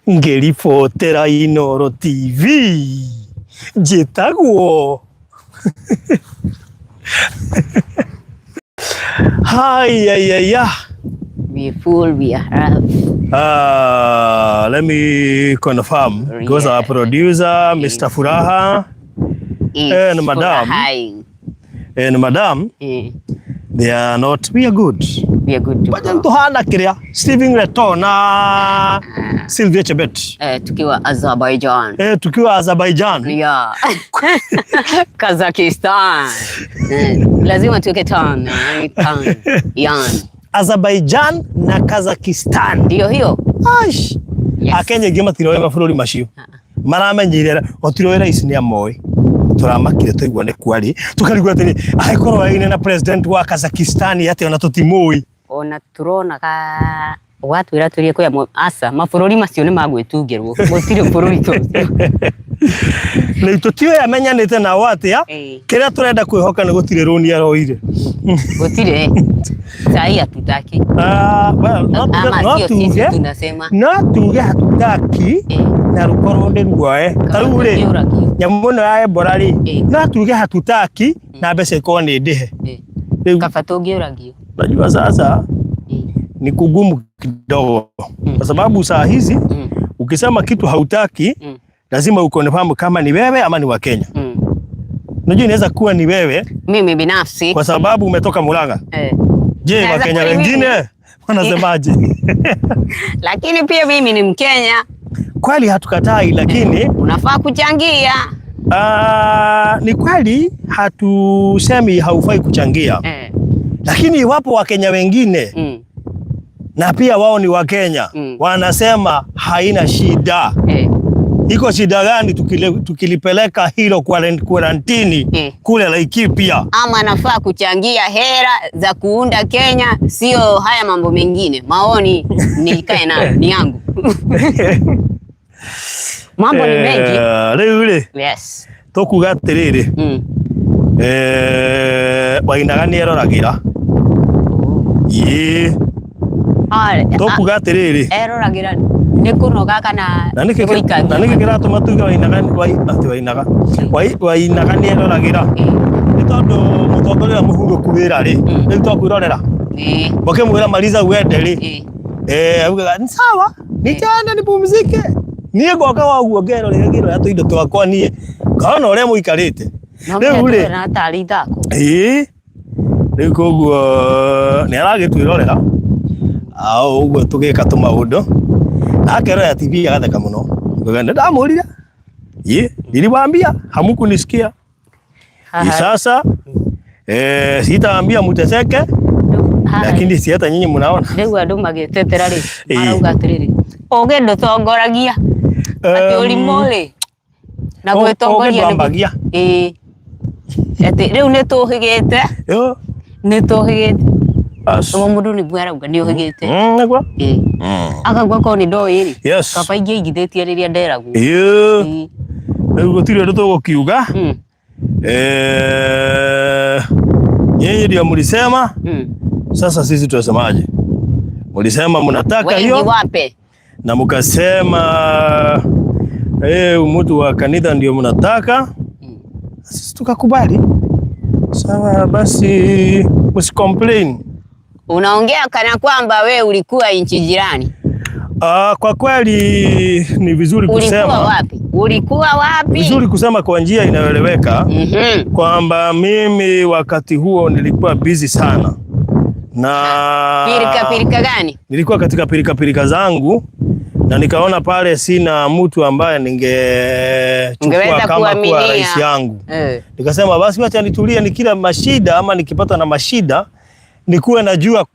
Ngeripotera Inooro TV njĩtagwo Hi. We full, we have. Let me confirm, because our producer, Mr. Furaha, and Madam, they are not. We are good. We are good. Bajan tuhana kiria. Steven Leto na Sylvia Chebet. Tukiwa Azerbaijan. Tukiwa Azerbaijan. Yeah. Kazakhstan. Lazima tuweke tan. Yan. Azerbaijan na Kazakhstan. Ndio hiyo. Aish. Akenya gima tiroe mafururi macio. Maramenyirera otiroera isi ni amoy. Turamakire tuigwa ne kwari. Tukarigwa atini aikorwo aine na president wa Kazakhstan yate ona tutimui. Ona turona ka watu ira turie kwa asa mafururi macio ni magwitungirwo. Gutire bururi tu. Na tutio yamenyanite na watu ya kira turenda kwihoka ni gutire runi aroire. Gutire. Sai hatutaki. Well, not tuge hatutaki na rukorwo ndi ruoe. Taru ri nyamuno ya Ebola ri no tuge hatutaki na mbeca iko ni ndihe. Kaba tungiuragio. Najua sasa ni kugumu kidogo kwa sababu saa hizi ukisema kitu hautaki lazima ukonfahamu kama ni wewe ama ni wa Kenya. Unajua inaweza kuwa ni wewe mimi binafsi kwa sababu umetoka Murang'a. Je, wa Kenya wengine wanasemaje? Lakini pia mimi ni Mkenya. Kweli hatukatai lakini unafaa kuchangia. Ni kweli hatusemi haufai kuchangia. Lakini iwapo wa Kenya wengine na pia wao ni wa Kenya wanasema haina shida. Iko shida gani tukilipeleka hilo quarantine kule Laikipia? Ama nafaa kuchangia hera za kuunda Kenya, sio haya mambo mengine. Maoni nikae nayo ni yangu. Mambo ni mengi. Rĩu yes. Tokuga atiriri. Wainaga ni eroragira. Tokuga atiriri. Eroragira ni kunoga kana guika. Na niki kiratuma tuge wainaga ni eroragira. Ni tondu mutongoria muhurũku wĩra ri. Ni twakwirorera. Bakemwira maliza uende ri. Augaga ni sawa. Ni jana nipumzike. Niĩ ngoka waguo ngerorera giro ya tuindo twakwa niĩ. Kana ũrĩa mũikarĩte. Rĩu rĩ na tari thako. Rĩu koguo nĩ aragĩtwĩrorera. Ũguo tũgĩka tũmaũndũ. Akerora TV agatheka mũno. Ngana ndamũrire. Niliwaambia hamukunisikia. Sasa sitaambia muteseke. Lakini si hata nyinyi mnaona. Rĩu andũ magĩtetera rĩ. Arauga atiriri. Oge ndotongoragia. Ati ulimole. Na gwetongoria ni. Ati riu ni tuhigite. Yo. Ni tuhigite. Tuma mundu ni bwarauga ni uhigite. Nagwa. Akagwa ko ni ndo iri. Yes. Kaba ingi igithitie riria nderagwo. Riu gutire andu tugukiuga. Nyinyi ndio mlisema. Sasa sisi tunasemaje? Mlisema mnataka hiyo. Wengi wape. Na mukasema mtu wa kanisa ndio mnataka. Sisi tukakubali. Sawa basi msicomplain. Unaongea kana kwamba we ulikuwa nchi jirani. Kwa kweli ni vizuri kusema. Ulikuwa wapi? Vizuri kusema kwa njia inayoeleweka. Kwamba mimi wakati huo nilikuwa busy sana. Na pirika gani? Nilikuwa katika pirika zangu na nikaona pale sina mtu ambaye ningechukua kama kuwa rais yangu. Nikasema basi wacha nitulie, nikila mashida ama nikipata na mashida nikuwe najua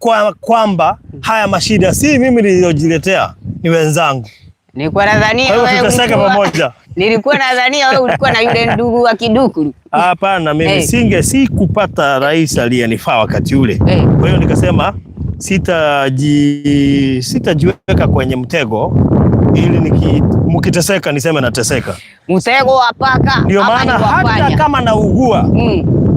kwamba haya mashida si mimi niliyojiletea, ni wenzangu. Nilikuwa nadhania wewe tutasaka pamoja. Nilikuwa nadhania wewe ulikuwa na yule ndugu wa Kidukuru. Hapana, mimi si kupata rais aliyenifaa wakati ule. Kwa hiyo nikasema sitajiweka kwenye mtego ili mkiteseka niseme nateseka. Mtego wa paka. Ndio maana hata kama naugua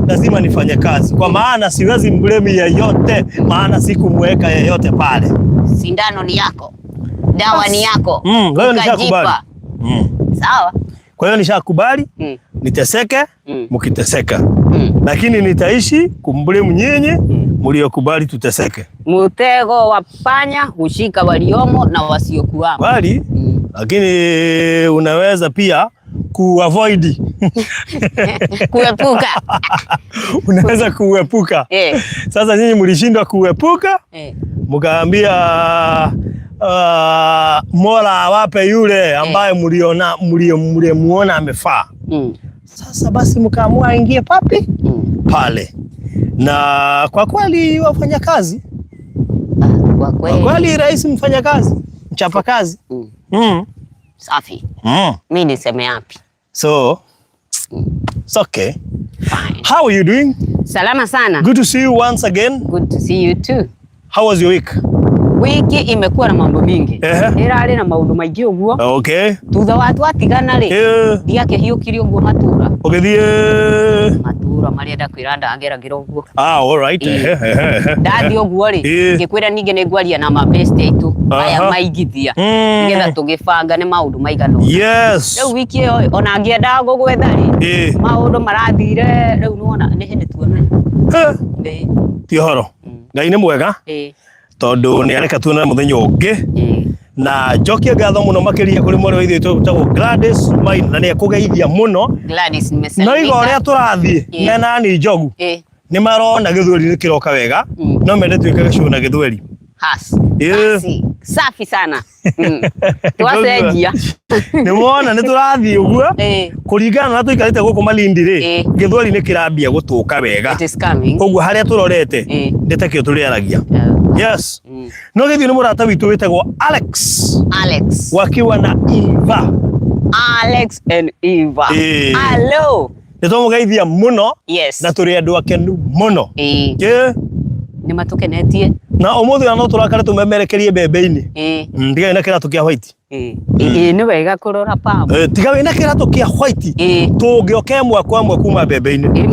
lazima nifanye kazi, kwa maana siwezi mblame yeyote, maana sikumweka yeyote pale. Sindano ni yako, dawa ni yako. Kwa hiyo nishakubali. Sawa. Kwa hiyo nishakubali niteseke, mkiteseka. Lakini nitaishi kumblame nyinyi mliokubali tuteseke. Mtego wa panya hushika waliomo na wasiokuwa. Bali lakini unaweza pia kuavoid kuepuka. Unaweza kuepuka. Sasa nyinyi mlishindwa kuepuka. Mkaambia Mola awape yule ambaye mliomuona amefaa. Sasa basi mkaamua aingie papi pale. Na kwa kweli wafanya kazi, kwa kweli rais mfanya kazi, mchapa kazi. Safi. Mimi niseme yapi? So it's okay. Fine. How are you doing? Salama sana. Good to see you once again. Good to see you too. How was your week? Wiki imekuwa na mambo mingi. Irari na maundu maingi uguo. Okay. Tutha watu atigana ri. Ndiake hiukiri uguo matura. Ugithie matura maria ndakwira ndageragira uguo. All right. Ndathi uguo ri. Ngikwira ninge ni ngwaria na mabeste itu. Aya maigithia. Ngetha tugibanga ni maundu maigano. Yes. Riu wiki iyo ona ngienda gugwetha ri. Maundu marathire riu nuona ni hindi tuonane. Ti horo. Ngai ni mwega. Tondu ni areka tuonane muthenya ungi. Na njokia ngatho muno makiria kuri mwari wa ithe twetagwo Gladys Maina, na ni akugeithia muno. Gladys nimesalimika. No igo ria turathie mena ni njogu ni marona githweri ni kiroka wega, no mende twikaga show na githweri. Safi sana. Twacenjia. Ni muona ni turathie uguo kuringana na tuikarite guku Malindi ri githweri ni kirambia gutuka wega. It is coming. Koguo haria turorete ndetakio turiaragia. Yes. No githii ni murata witu witagwo Alex. Wakiwa na Eva. Alex and Eva. Hello. Nitumugeithia muno. Yes. Na turi andu akenu muno. Ni matukenetie. Na umuthi no turakare tumemerekerie mbembe-ini. Ndiga ina kiratu kia white. Ni wega kurora pambo. Tiga wina kiratu kia white. Tungioke mwakwa mwe kuma mbembe-ini.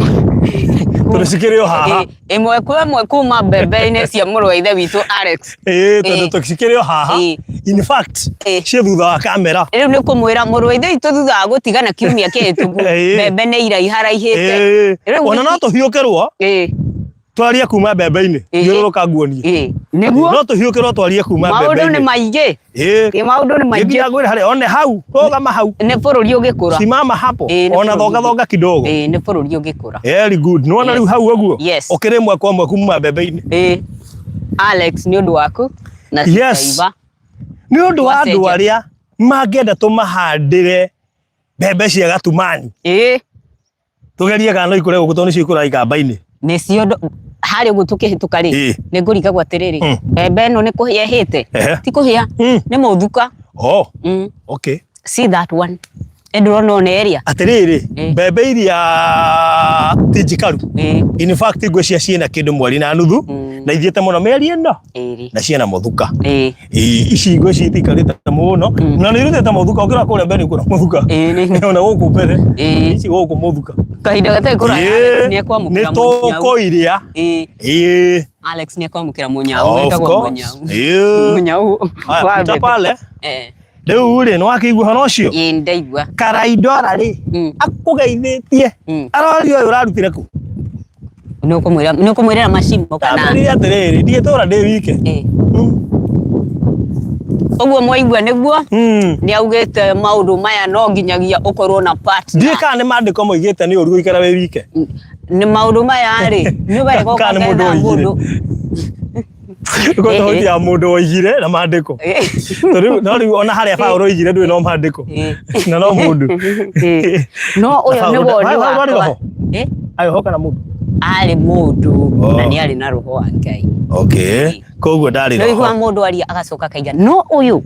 Turisikirio haha. Imwe kuma mbembe-ini cia muru wa ithe witu Alex. Tondu tukisikirio haha. In fact, cia thutha wa kamera. Riu ni kumwira muru wa ithe witu thutha wa gutigana kiumia kihituku. Mbembe ni iraiharaihite. Ona no tuhiukerwo. Twaria kuma mbembe-ini. Thiururuka nguonie. Niguo. No tuhiukirwo twaria kuma mbembe-ini. Maundu ni maingi. Maundu ni maingi. Nginya ngwira hari one hau. Rugama hau. Ni bururi ugikura. Simama hapo. Ona thonga kidogo. Ni bururi ugikura. Very good. No na riu hau uguo. Yes. Ukiremwa kwa mwe kuma mbembe-ini. Alex ni undu waku na Eva. Ni undu wa andu aria mangenda tumahandire mbembe cia gatumani. Tugerie kana ikure guku toni cikura ikamba-ini. Ni cio hari ugu tukihituka ri ni ngurigagwo atiriri mbembe no ni kuhia hite ti kuhia ni muthuka. Okay. See that one. Endro no ne area atiriri mbembe iria tijikaru. In fact ngwe cia ciena kindu mweri na nuthu na ithiete muno meri ino na ciena muthuka. Ici ngwe citikarite muno na ni rutete muthuka ukira kuria mbere kura muthuka ona guku mbere ici guku muthuka kahinda gate kura ni ekwa mukira munyau ni tukoiria. Alex ni ekwa mukira munyau wetagwo munyau wa pale. Riu ri no akigwa hono cio ndaigua Karaidora ri akugeithitie arori uyu urarutire ku ni kumwira mashimo kana ni atiriri ndie tora ndi wike oguo mwaigua niguo ni augite maundu maya no nginyagia ukorwo na partner. Ndie kana ni mandiko moigite ni uru ikara we wike ni maundu maya ri ni wega kana mundu ko tohoti ya mundu oigire na mandiko no riu ona haria Paulo oigire ndui no mandiko na no mundu no uyo ni woni wa ayo hoka na mundu ali mundu na ni ali na roho wa Ngai. Okay. Koguo ndari roho. Ndio mundu ali agacoka kaiga no uyu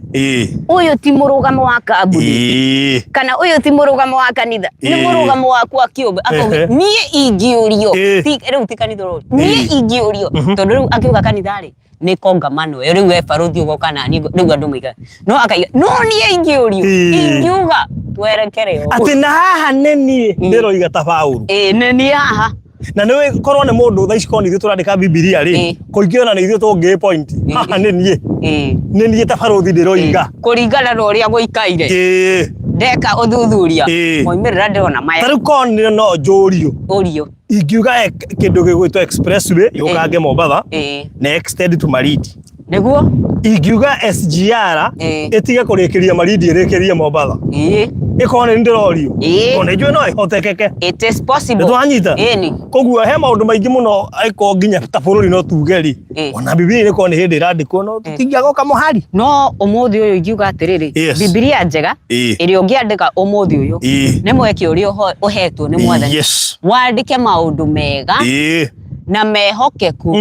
uyu ti murugamo wa kabudi kana uyu ti murugamo wa kanitha ni murugamo wa kwa kiumbe akauga nie ingiurio ti riu ti kanitha ro nie ingiurio tondu riu akiuga kanitha ri ni kongamano riu we baruthi ugoka na ni riu andu miga no akaiga no nie ingiurio ingiuga twerekere ati na haha neni ndiroiga ta Paulo neni haha na niwe korwo ne mundu tha ici koni ithu turandika Biblia ri kuingiona ni ithu tungi point haha ni nie ta baruthi ndiroiga kuringana na uria guikaire ndeka uthuthuria moimirira ndirona maya tariu koni no njurio ingiuga kindu gigwitwo expressway yukange Mombatha na extend to Malindi niguo ingiuga SGR itige kurikiria Malindi irikirie Mombatha ikone ndirorio ona ijwe no ihotekeke it is possible twanyita kogua he maundu maingi muno aiko nginya ta bururi no tugeri ona Biblia iko ni hindi randiko no tutingiagoka muhari no umuthi uyu ingiuga atiriri Biblia njega iri ungiandika umuthi uyu ni mweke uri uhetwo ni mwathani wandike maundu mega na mehokeku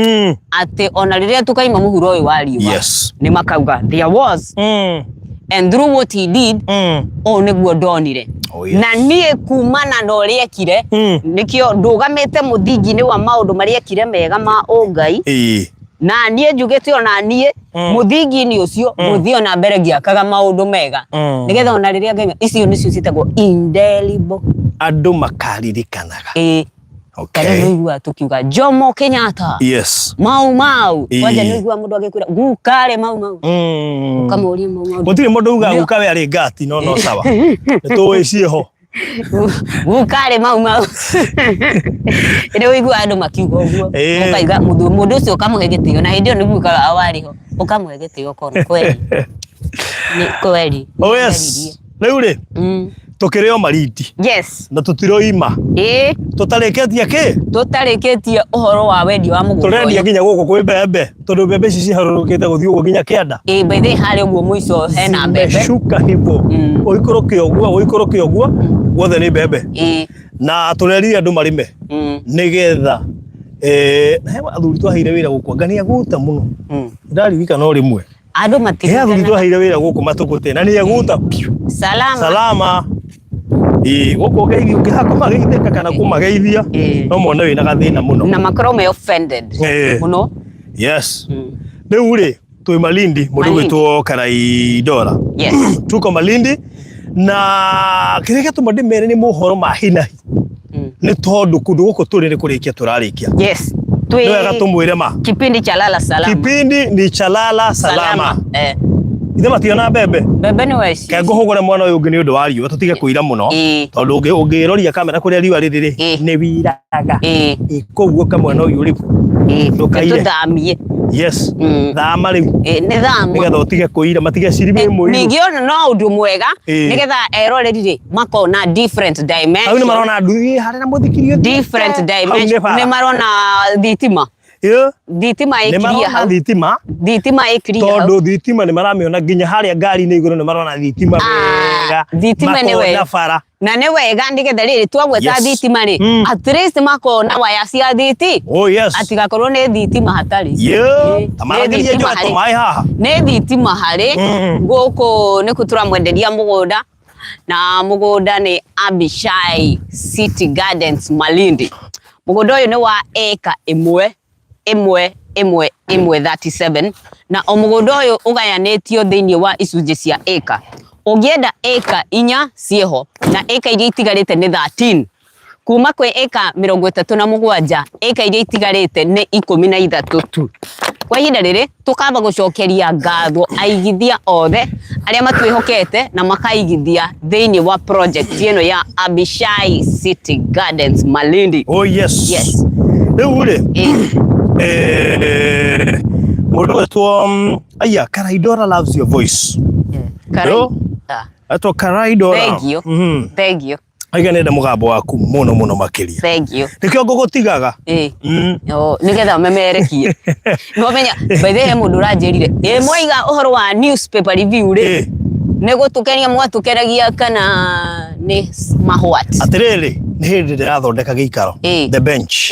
ati ona riria tukaima muhuro uyu wa riwa ni makauga there was and through what he did niguo ndonire na nie kumana na uria ekire nikio ndugamite muthingi ni wa maundu maria ekire mega ma ungai na nie njugite ona nie muthingi ni ucio muthio na mbere giakaga maundu mega nigetha ona riria ngai icio nicio citagwo indelible andu makaririkanaga Kana niguo tukiuga Jomo Kenyatta mau kwaja niguo mundu agikura gukare mau ukamuria mau gutire mundu uga gukawe ari ngati no sawa nituicie ho gukare mau ire wigua andu makiuga uguo ukaiga mundu ucio ukamuhe gitio na hindio niguo kaga awari ho ukamuhe gitio kono kweli ni kweli yes riu ri tukirio Malindi na tutiroima tutarikitie tutarikitie uhoro wa wendi wa mugundo turendia nginya guku kwi mbembe tondu mbembe ici ciharurukite guthii uguo nginya kianda by the hari uguo muico hena mbembe shuka hivo uikoroke uguo guothe ni mbembe na turerire andu marime nigetha na he athuri twaheire wira guku ngania guta muno ndaririka no rimwe andu matigana he athuri twaheire wira guku matukute na ni guta salama guku geithia ukihako mageithia kana kumageithia no mone wina gathina muno na makoro me offended muno yes riu ri twi Malindi mundu witwo Karaidora tuko Malindi na kireke tumadimere ni muhoro mahinahi ni tondu kundu guku turi ni kurikia turarikia twi wega tumwire ma kipindi cha lala salama kipindi ni cha lala salama ithe mationa mbembe ni weci ke nguhugure mwana uyu ungi ni undu wa riua tutige kuira muno tondu ungiroria kamera kuria riua riri ni wiraga koguo kamwana uyu ri tuthamie thama riu ni thama nigetha utige kuira matige cirime muiru ningiona no undu mwega nigetha eroreri makona different dimension au ni marona nduthi hari na muthikirio different dimension ni marona thitima thitima ikiria ha thitima ikiria tondu thitima ni maramiona nginya haria ngari ni iguru ni marona thitima wega thitima ni wega na ni wega ndigetha riri twagweta thitima ri at least makona waya cia thiti atigakorwo ni thitima hatari tamaragiria njo atomai haha ni thitima hari guku ni kutura mwenderia mugunda na mugunda ni Abishai City Gardens Malindi mugunda uyu ni wa eka imwe 37 na omugunda uyu ugayanitio thiini wa icunji cia eka ugienda eka 4 cieho na eka iria itigarite ni 13 kuma kwi eka 37 eka iria itigarite ni 13 tu kwa ihinda riri tukamba gucokeria ngatho aigithia othe aria matwihokete na makaigithia thiini wa project ino ya Abishai City Gardens Malindi yes riu ri mundu wetwo aya Karaidora loves your voice ato Karaidora thank you aiga nenda mugambo waku muno makiria thank you nikio ngugutigaga nigetha memerekie no menya by the way mundu ranjirire mwiga uhoro wa newspaper review ri nigutukenia mwatukeragia kana ni mahwat atiriri ni hindi ndirathondeka giikaro the bench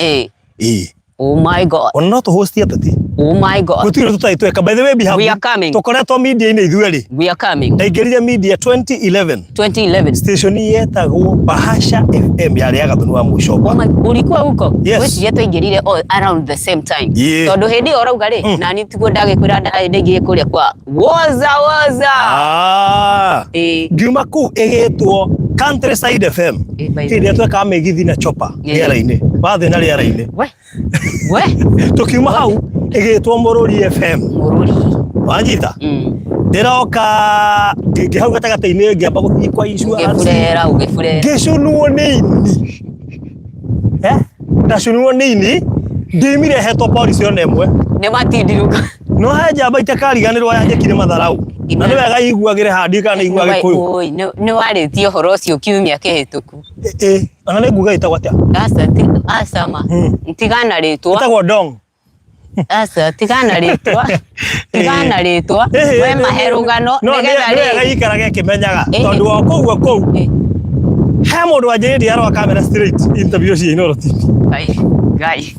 oh my god ono to host atati oh my god gutire tutaitweka by the way we are coming tukoretwo media ine ithueri we are coming ndaingirire media 2011 station yetagwo Bahasha FM yari agathunu wa Mushoba ulikuwa huko wewe yetu ingirire around the same time tondu hindi orauga ri na ni tiguo ndagikwira ndaingire kuria kwa woza ngiuma ku igitwo Countryside FM hindi tweka megithi na chopa yera ine Wathe na rĩera-inĩ. We. Tukiuma hau ĩgĩtwo Mũrũri FM. Mũrũri. Wanjita? Ndĩroka ngĩhau gatagatĩ-inĩ ngĩamba gũthiĩ kwa insurance. Ũgĩburera. Ngĩcunwo nĩ ini. Ndacunwo nĩ ini. Ndimire hetwo polisi ona ĩmwe. Nĩ matindiruka. No he njamba itakariganĩrwo yanjĩkire matharau. Na nĩ wega iguagĩre handi kana igua Gĩkũyũ. Oi, nĩ warĩtie ũhoro ũcio kiumia kĩhĩtũku. Ona nĩ nguga ĩtagwo atĩa? Aca ma. Tigana rĩtwa. Ĩtagwo Dong. Aca tigana rĩtwa. Tigana rĩtwa. We mahe rũgano nĩgetha rĩ. Nĩ gĩikaraga kĩmenyaga tondũ wa kũu. He mũndũ wanjĩrĩirie arwa camera straight interview ci Inooro TV. Ngai.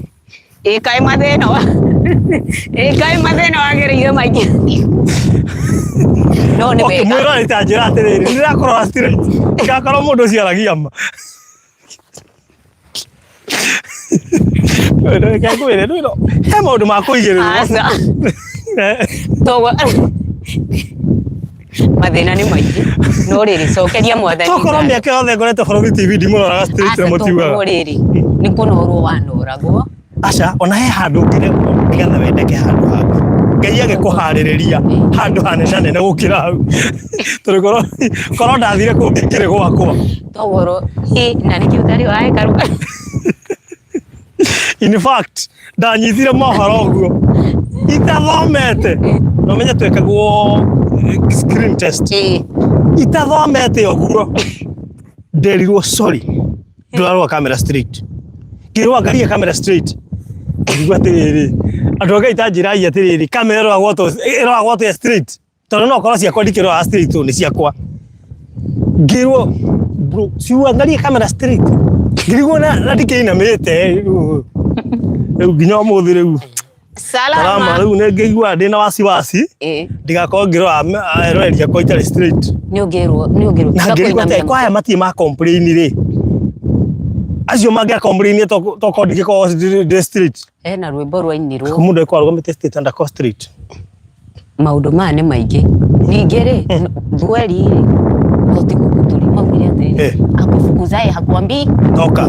Kai mathĩna wagereire maingĩ. No nĩ wega. Mwĩrwo nĩ njĩra atĩrĩrĩ ndĩrakorwo straight. Ngakorwo mũndũ ũcio aragia ma. Ngwĩre ndũĩro. He maũndũ ma kũigĩrĩrwo. Toguo mathĩna nĩ maingĩ. No rĩrĩ cokeria Mwathani. Tokorwo mĩaka yothe ngoretwo bũrũri TV ndimũroraga straight na mũtiugaga. Toguo rĩrĩ nĩ kũnorwo wanoragwo. Aca ona he handũ ngĩregwo nĩgetha wendeke handũ hangĩ. Ngai agĩkũharĩrĩria handũ hanene gũkĩra hau. Tondũ korwo ndathire kũu ngĩkĩrĩ gwakwa. Toguo na nĩkĩ ũtarĩ waĩka rũga. In fact ndanyitire mohoro ũguo. Itathomete. No menya twekagwo screen test. Itathomete ũguo. Nderirwo sorry. Ndũrarwo camera straight. Ngĩrwo ngaria camera straight. Ngigwa atĩrĩrĩ. Andũ anga itanjĩrai atĩrĩrĩ camera ĩrogwo to straight. Tondũ no korwo ciakwa ndikĩrwo straight nĩ ciakwa. Ngĩrwo bro ciua ngaria camera straight. Ngĩrigwo na ndikĩinamĩte. Rĩu nginya ũmũthĩ rĩu. Salama rĩu nĩ ngĩigua ndĩ na wasiwasi. Ndigakorwo ngĩrora eroreria kwa itarĩ straight. Nĩ ũngĩrwo. Na ngĩigua kwa aya matirĩ ma complain rĩ. Acio mangĩa complain toko ndikĩkorwo straight. Na rwĩmbo rwainirwo. Mũndũ ekwo arũgamĩte straight and ko straight. Maũndũ maya nĩ maingĩ. Ningĩ rĩ thweri rĩ ũtigũtũri maugire atĩ akufukuza hakwambi toka.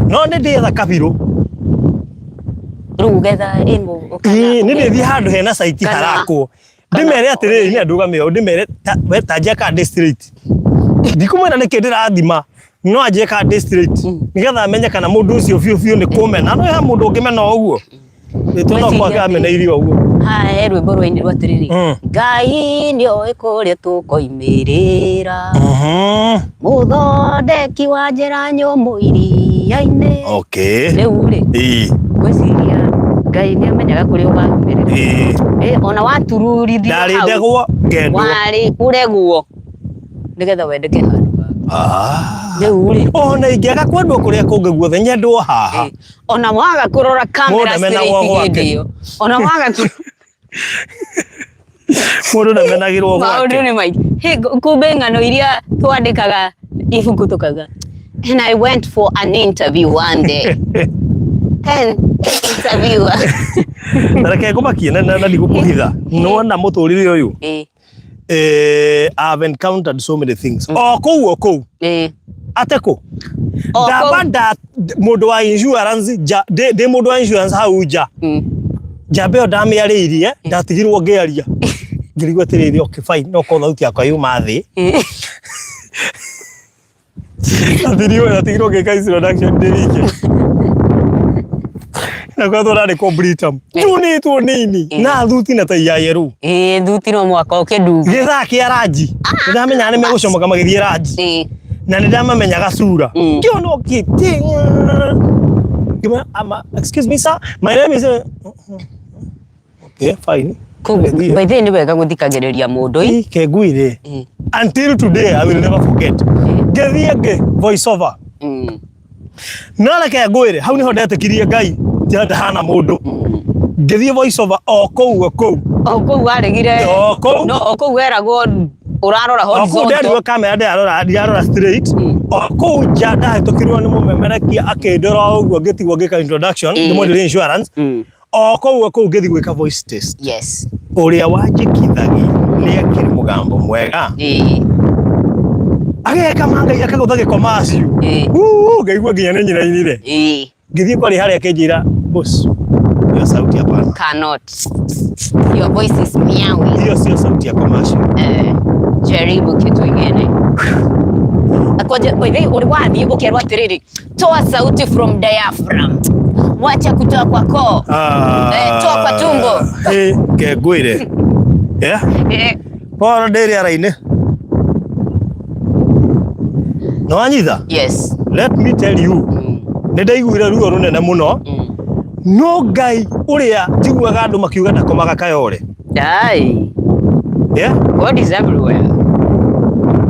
No nĩ ndĩetha kabirũ. Rĩu getha ĩno nĩ ndĩthiĩ handũ hena site harakwo. Ndĩmere atĩrĩrĩ nĩ andũgamĩ o ndĩmere wetanjia ka straight. Ndikumwĩra nĩkĩ ndĩrathima. No anjie ka straight. Nĩgetha amenye kana mũndũ ũcio biũ nĩ kũmena. No he mũndũ ũngĩmena ũguo. Nĩtũ no kwa ameneirio ũguo. He rwĩmbo rwainirwo atĩrĩrĩ. Ngai nĩ oĩ kũrĩa tũkoimĩrĩra. Mũthondeki wa njĩra nyũmũ iria-inĩ. Okay. Rĩu rĩ. Gwĩciria Ngai nĩ amenyaga kũrĩa ũgaumĩrĩra. Ona watururithio hau. Ndarĩ ndegwo ngendwo. Warĩ ũregwo. Nĩgetha wendeke handũ. Rĩu rĩ. Ona ingĩaga kwendwo kũrĩa kũngĩ guothe nyendwo haha. Ona mwaga kũrora camera straight hĩndĩ ĩyo. Ona mwaga mũndũ ndamenagĩrwo gwake. Maũndũ nĩ maingĩ. Kumbe ng'ano iria twandĩkaga ibuku tukaga. And I went for an interview one day. Interviewer. Reke ngũmakie na ndigũkũhitha. Nĩwona mũtũrĩre ũyũ. I've encountered so many things. O kũu. Ateko. Ndabanda mũndũ wa insurance ndĩ mũndũ wa insurance hau nja. Njamba ĩyo ndamĩarĩirie ndatigirwo ngĩaria. Ngĩrigwo atĩrĩrĩ okay fine no ko thauti yakwa yuma thĩ. Ndatigirwo ngĩka introduction ndĩrike. Na kwa thora ni kombritam. Junitwo nini na thuti na tai ya yeru. Thuti no mwaka ũkĩnduga. Gĩthaa kĩa ranji. Ndamenya nĩ megũcomoka magĩthiĩ ranji. Na ndamamenyaga cura. Kĩono kĩti. Excuse me sir, my name is okay fine. By the way, nĩ wega gũthikagĩrĩria mũndũ. Kengũire. Until today I will never forget. Gĩthiĩ voice over. No reke ngũire hau niho ndetĩkirie Ngai. Jada hana mũndũ. Ngĩthiĩ voice over o kũu aregire. No o kũu weragwo ũrarora horizontal. Ndio kamera ndirarora straight. O kũu nja ndahĩtũkirwo nĩ mũmemerekia akĩndora ũguo ngĩtigwo ngĩka introduction nĩ mũndũ insurance. O kũu ngĩthiĩ gwĩka voice test. Yes. Ũrĩa wanjĩkithagia nĩ akĩrĩ mũgambo mwega. Ageka manga akagũtha gĩkomacio. Ngaigua nginya nĩ nyina-inĩ. ngithii kwa haria akinjira boss hiyo sauti hapana. Cannot. Your voice is meow. Hiyo sio sauti ya commercial. Jaribu kitu kingine. Akoje wewe uliwaambia ukerwa tiriri. Toa sauti from diaphragm. Wacha kutoa kwa koo. Toa kwa tumbo. Kegwire. Yeah? Pora deri araine. No anyitha? Yes. Let me tell you. Ndaiguira ruo runene muno. No Ngai uria njiguaga andu makiuga ndakomaga Kayole. Dai. Yeah? God is everywhere.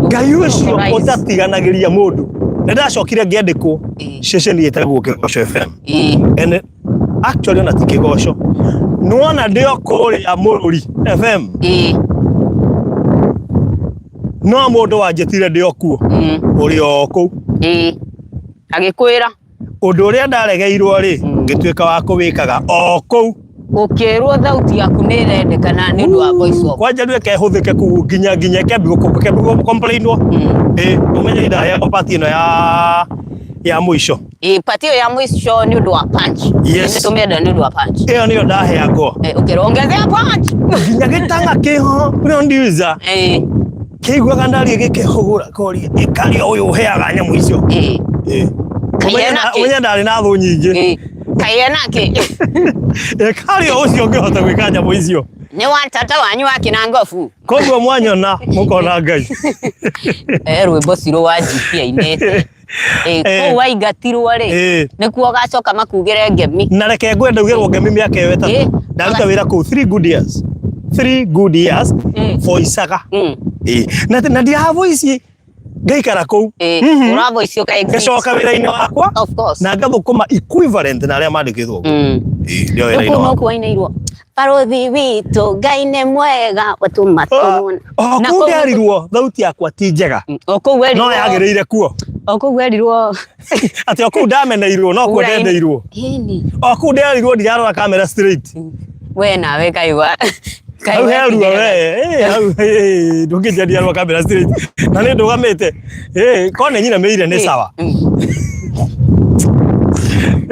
Ngai ucio utatiganagĩria mũndũ. Ndacokire ngĩandĩkwo station yetagwo Kĩgoco FM. And actually ona ti Kĩgoco. Nuona ndio kũrĩa Mũrũri FM. No mũndũ wanjĩtire ndio kuo. Ũrĩ o kũu. Agĩkwĩra ũndũ ũrĩa ndaregeirwo rĩ ngĩtuĩka wa kũwĩkaga o kũu. Ukirwo thauti yaku nĩ irendekana nĩ ũndũ wa voice over. Kwanja ndio kehũthĩke ku nginya kembigo complainwo. Umenye ida ya party ino ya mwisho. Party ya mwisho nĩ ũndũ wa punch. Yes. Tumenda nĩ ũndũ wa punch. Iyo niyo ndaheagwo. Ukirongezea punch. Nginya gĩtanga kĩho no ndiuza. Kĩiguaga ndari gĩkĩhũgũra kori ĩkaria ũyũ ũheaga nyamũ icio. Umenye ndari na thũ nyingĩ. Kayenake. Ekaria ucio ngĩhota gwĩka nyamũ icio. Nĩ wa tata wanyu akina ngofu. Koguo mwanyona mũkona Ngai. Rwĩmbo cirũ wa GP ainĩte. Kũu waingatirwo rĩ nĩkuo gacoka makugĩre ngemi. Na reke ngwenda ugĩrwo ngemi mĩaka ĩyo ĩtatũ. Ndaruta wĩra kũu 3 good years. 3 good years for Isaga. Na ndiha voice ngaikara kũu. Ura voice yo ka exist. Ngacoka wĩra-inĩ wakwa. Of course. Na ngathũkũma equivalent na arĩa mandĩkĩtwo. Ndio wĩra-inĩ wakwa. Nĩkuo kuainĩirwo. Parothi witũ Ngai nĩ mwega watũma tũmone. Na kũu nderirwo thauti yakwa ti njega. Kũu werirwo. No yagĩrĩire kuo. Kũu werirwo. Atĩ kũu ndameneirwo no kuo ndendeirwo. Kũu nderirwo ndirarora kamera straight. We nawe kaigua. Hau heruo we. Ndũngĩnjia ndirarora kamera straight. Na nĩ ndũgamĩte. Kone nyina mĩire nĩ sawa.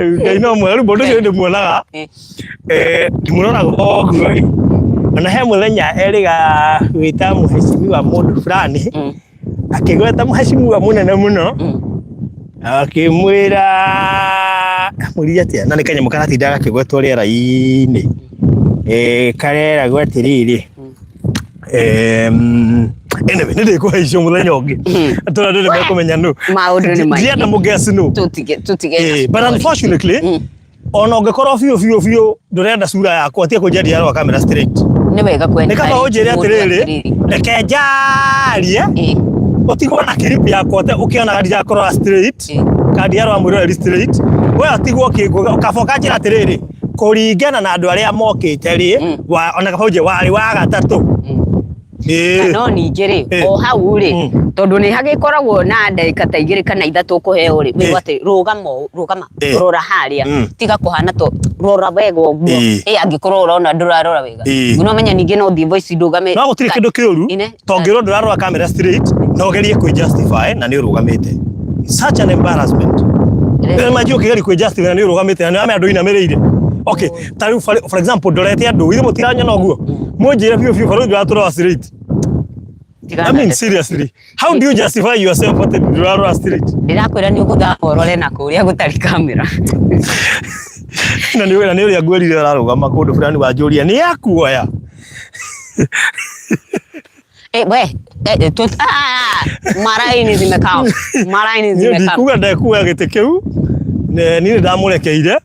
Ngai no mweru mũndũ ũcio ndĩmuonaga. Ndĩmuonaga ũguo. Ona he mũthenya eriga gwĩta mũhecimiwa mũndũ fulani. Akĩgweta mũhecimiwa mũnene mũno. Akĩmwĩra mũria atĩa na nĩ kanyamũ karatindaga gakĩgwetwo rĩera-inĩ. Kareragwo atĩrĩrĩ. Anyway, nĩ ndĩkũhe icio mũthenya ũngĩ. Atũra ndĩ mekũmenya nũ. Maũndũ nĩ maingĩ. Ndienda mũgesi nũ. Tutige. But unfortunately, ona ũngĩkorwo biũ ndũrenda sura yakwa tie kũnjia ndirarora kamera straight. Nĩ wega kwenda. Nĩ kaba ũnjĩre atĩrĩrĩ, reke njarie. Ũtigwo na clip yakwa ũkĩonaga ndirakorora straight. Kandi yarwa mwĩroreri straight. We atigwo kĩngũ kaboka njĩra atĩrĩrĩ. Kũringana na andũ arĩa mokĩte rĩ, ona kaba ũnjĩre warĩ wa gatatũ. No ningĩ rĩ o hau rĩ tondũ nĩ hagĩkoragwo na ndagĩka ta 2 kana 3 kũheo rĩ wĩgwa atĩ rũgama rora harĩa tiga kũhana to rora wega ũguo angĩkorwo ũrona ndũrarora wega no menya ningĩ no thiĩ voice ndũgame no gũtirĩ kĩndũ kĩũru to ngĩrwo ndũrarora camera straight no gerie kwĩ justify na nĩ ũrũgamĩte such an embarrassment majio kĩgeri kwĩ justify na nĩ ũrũgamĩte na nĩ andũ inamĩrĩire. Okay, tariu for example ndorete andũ ithe mũtiranyona ũguo mũnjĩre biũ barũthi watũra straight. I mean seriously, how do you justify yourself at the straight? Ndĩrakwĩra nĩ ũgũthaka ũrore na kũrĩa gũtarĩ kamera. Na nĩ wĩra nĩ ũrĩa ngwĩrire ararũgama kũndũ fulani wanjũria nĩ yakuoya. Maraini zimekaa. Ndikuga ndekuoya gĩtĩ kĩu niĩ ndamũrekeire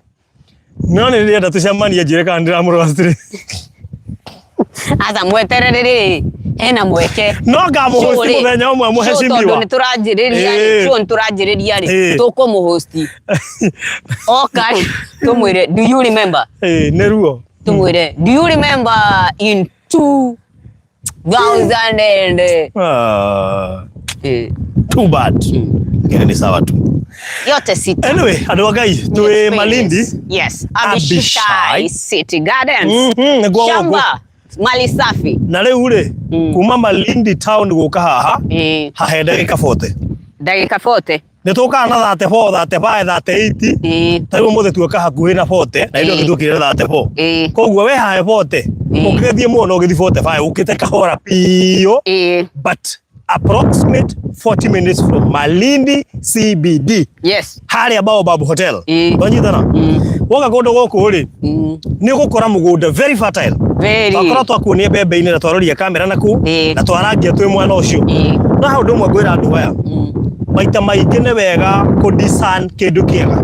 no nĩ ndĩrenda tũcemanie njĩre kana ndĩramũrora straight. Asa mweterere hena mweke no ngamũhosti mũthenya ũmwe mũhecimiwa tondũ nĩ tũranjĩrĩria rĩ tũkũmũhosti oka tũmwĩre do you remember nĩ ruo tũmwĩre do you remember in 2000 and too bad ni sawa tu yote sita. Anyway, andũ Ngai twĩ Malindi. Yes, Abishai City Gardens. Shamba mali safi. Na rĩu rĩ kuma Malindi town gũka haha hahe ndagĩka 40. Ndagĩka 40. Nituka na 34 35 38 tariu muthe tuoka hakuhi na 40 na ndio kitukire 34 koguo we hae 40 ukithie muno ugithi 45 ukite kahora pio but approximate 40 minutes from Malindi CBD. Yes. Hari abao Babu Hotel. Wanyitana. Woka kondo goko ri. Ni gukora mugunda very fertile. Very. Akora twakuonie bebe-ini na twaroria kamera naku na twarangia twi mwana ucio. Na hau ndumwe ngwira andu aya. Maita maingi ni wega ku discern kindu kiega.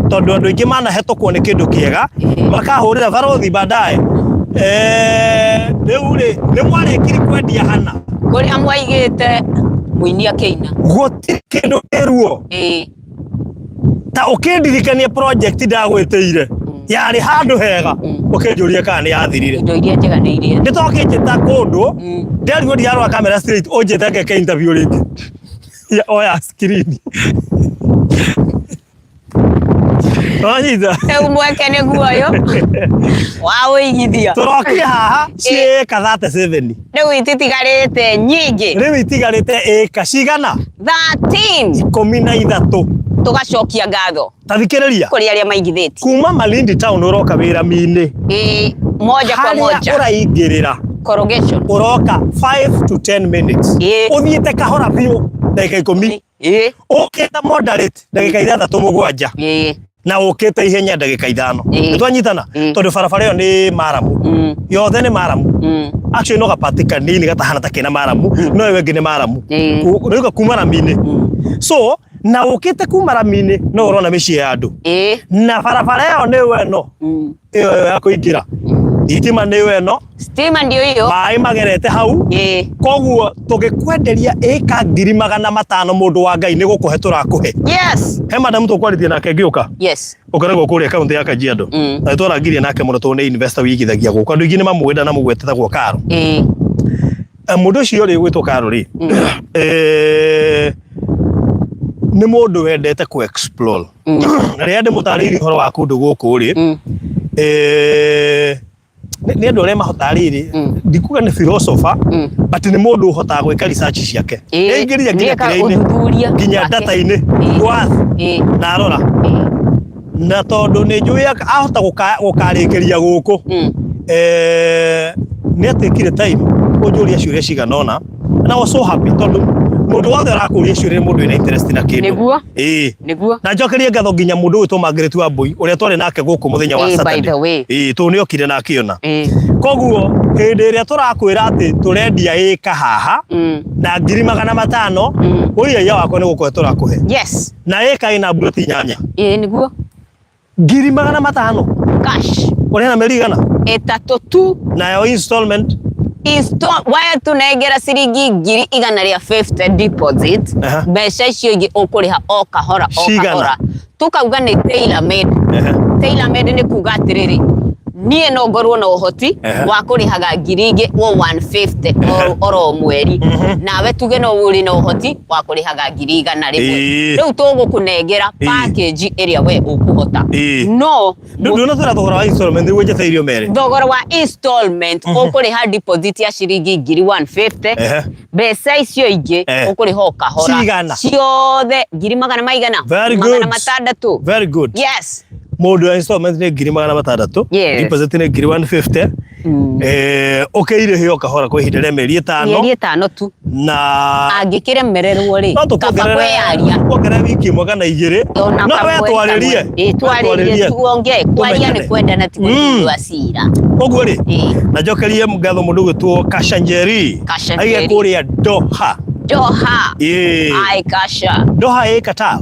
Tondu andu aingi mana hetokwo ni kindu kiega makahurira varothi baadaye. Riu ri ni mwarikiri kwendia hana. Kuri amwaigite muinia keina. Goti kindu kiruo. Ta ukindirikania project ndagwiteire. Yari handu hega. Ukinjuria kana ni yathirire. Indo iria njega ni iria. Nditokite ta kundu. Nderio ndiarwa camera straight ojete ke interview ringi. Ya oya screen. Wanyita. Mweke ni guoyo. Wao igithia. Turokia haha cieka 37. Riu ititigarite nyingi. Riu itigarite eka cigana? 13. 13. Tugacokia ngatho. Tathikiriria. Kuri aria maigithiti. Kuma Malindi town uroka wira mini. Moja kwa moja. Uraingirira. Corrugation. Uroka 5 to 10 minutes. Uthiite kahora biu ndagika 10. Ukita moderate ndagika 3-7. Na ukite ihenya ndagika 5. Nitwanyitana tondu barabara iyo ni maramu. Yothe ni maramu. Actually no gapatika nini gatahana ta kina maramu. No wengi ni maramu. Uruka kuma na mine. So na ukite kuma ramine no urona mici ya andu. Na barabara iyo ni weno. Iyo ya kuingira. Itima ni weno. Stima ndio hiyo. Mai magerete hau. Koguo tugikwenderia eka 500 mundu wa Ngai ni gukuhe turakuhe. Yes. He madam tukwaritie nake ngiuka. Yes. Ukarego kuri kaunti ya Kajiado. Na twarangirie nake muno tu ni investor wigithagia guku. Andu ingi ni mamwenda na mugweteta gwo Karo. Mundu ucio ri gwitwo Karo ri. Ni mundu wendete ku explore. Na ri ande mutariri horo wa kundu guku ri. Ni andu aria mahotariri ndikuga ni philosopher but ni mundu uhotaga gwika research ciake ingiria nginya kire-ini nginya data-ini na arora na tondu ni njui ahota gukarikiria guku ni atikire time unjuria ciuria ciganona na was so happy tondu mundu wothe arakuria ciuria mundu ina interest na kindu niguo na njokerie ngatho nginya mundu witu Margaret Wambui uria twari nake guku muthenya wa Saturday tu ni okire na kiona koguo hindi iria turakwira ati turendia eka haha na 500 uria ya wako ni gukuhe turakuhe yes na eka ina broti nyanya niguo 500 cash uria na merigana etatu tu na yo installment waya tunegera ciringi 150 deposit mbeca icio ingi ukuriha o kahora tukauga ni tailor made ni kuga atiriri nie no ngorwo na uhoti wa kurihaga 150 oro mweri nawe tuge no uri na uhoti wa kurihaga 100 riu tugukunengera package iria we ukuhota no ndu thora thogora wa installment weje thairio mere thogora wa installment ukuriha deposit ya ciringi 150 mbeca icio ingi ukuriha o kahora ciothe 600 very good yes Modu ya installment ni 600 deposit ni 150 ukeire hiyo kahora kwa ihinda rĩa mĩeri 5 tu na angĩkĩremererwo rĩ kaba kweyaria kuongerera wiki ĩmwe kana igĩrĩ no we twarĩrie tuonge kwaria nĩ kwendana ti kũigua cira ũguo rĩ na njokerie ngatho mũndũ gwĩtwo Kashanjeri aige kũrĩa Doha ai Kasha Doha Qatar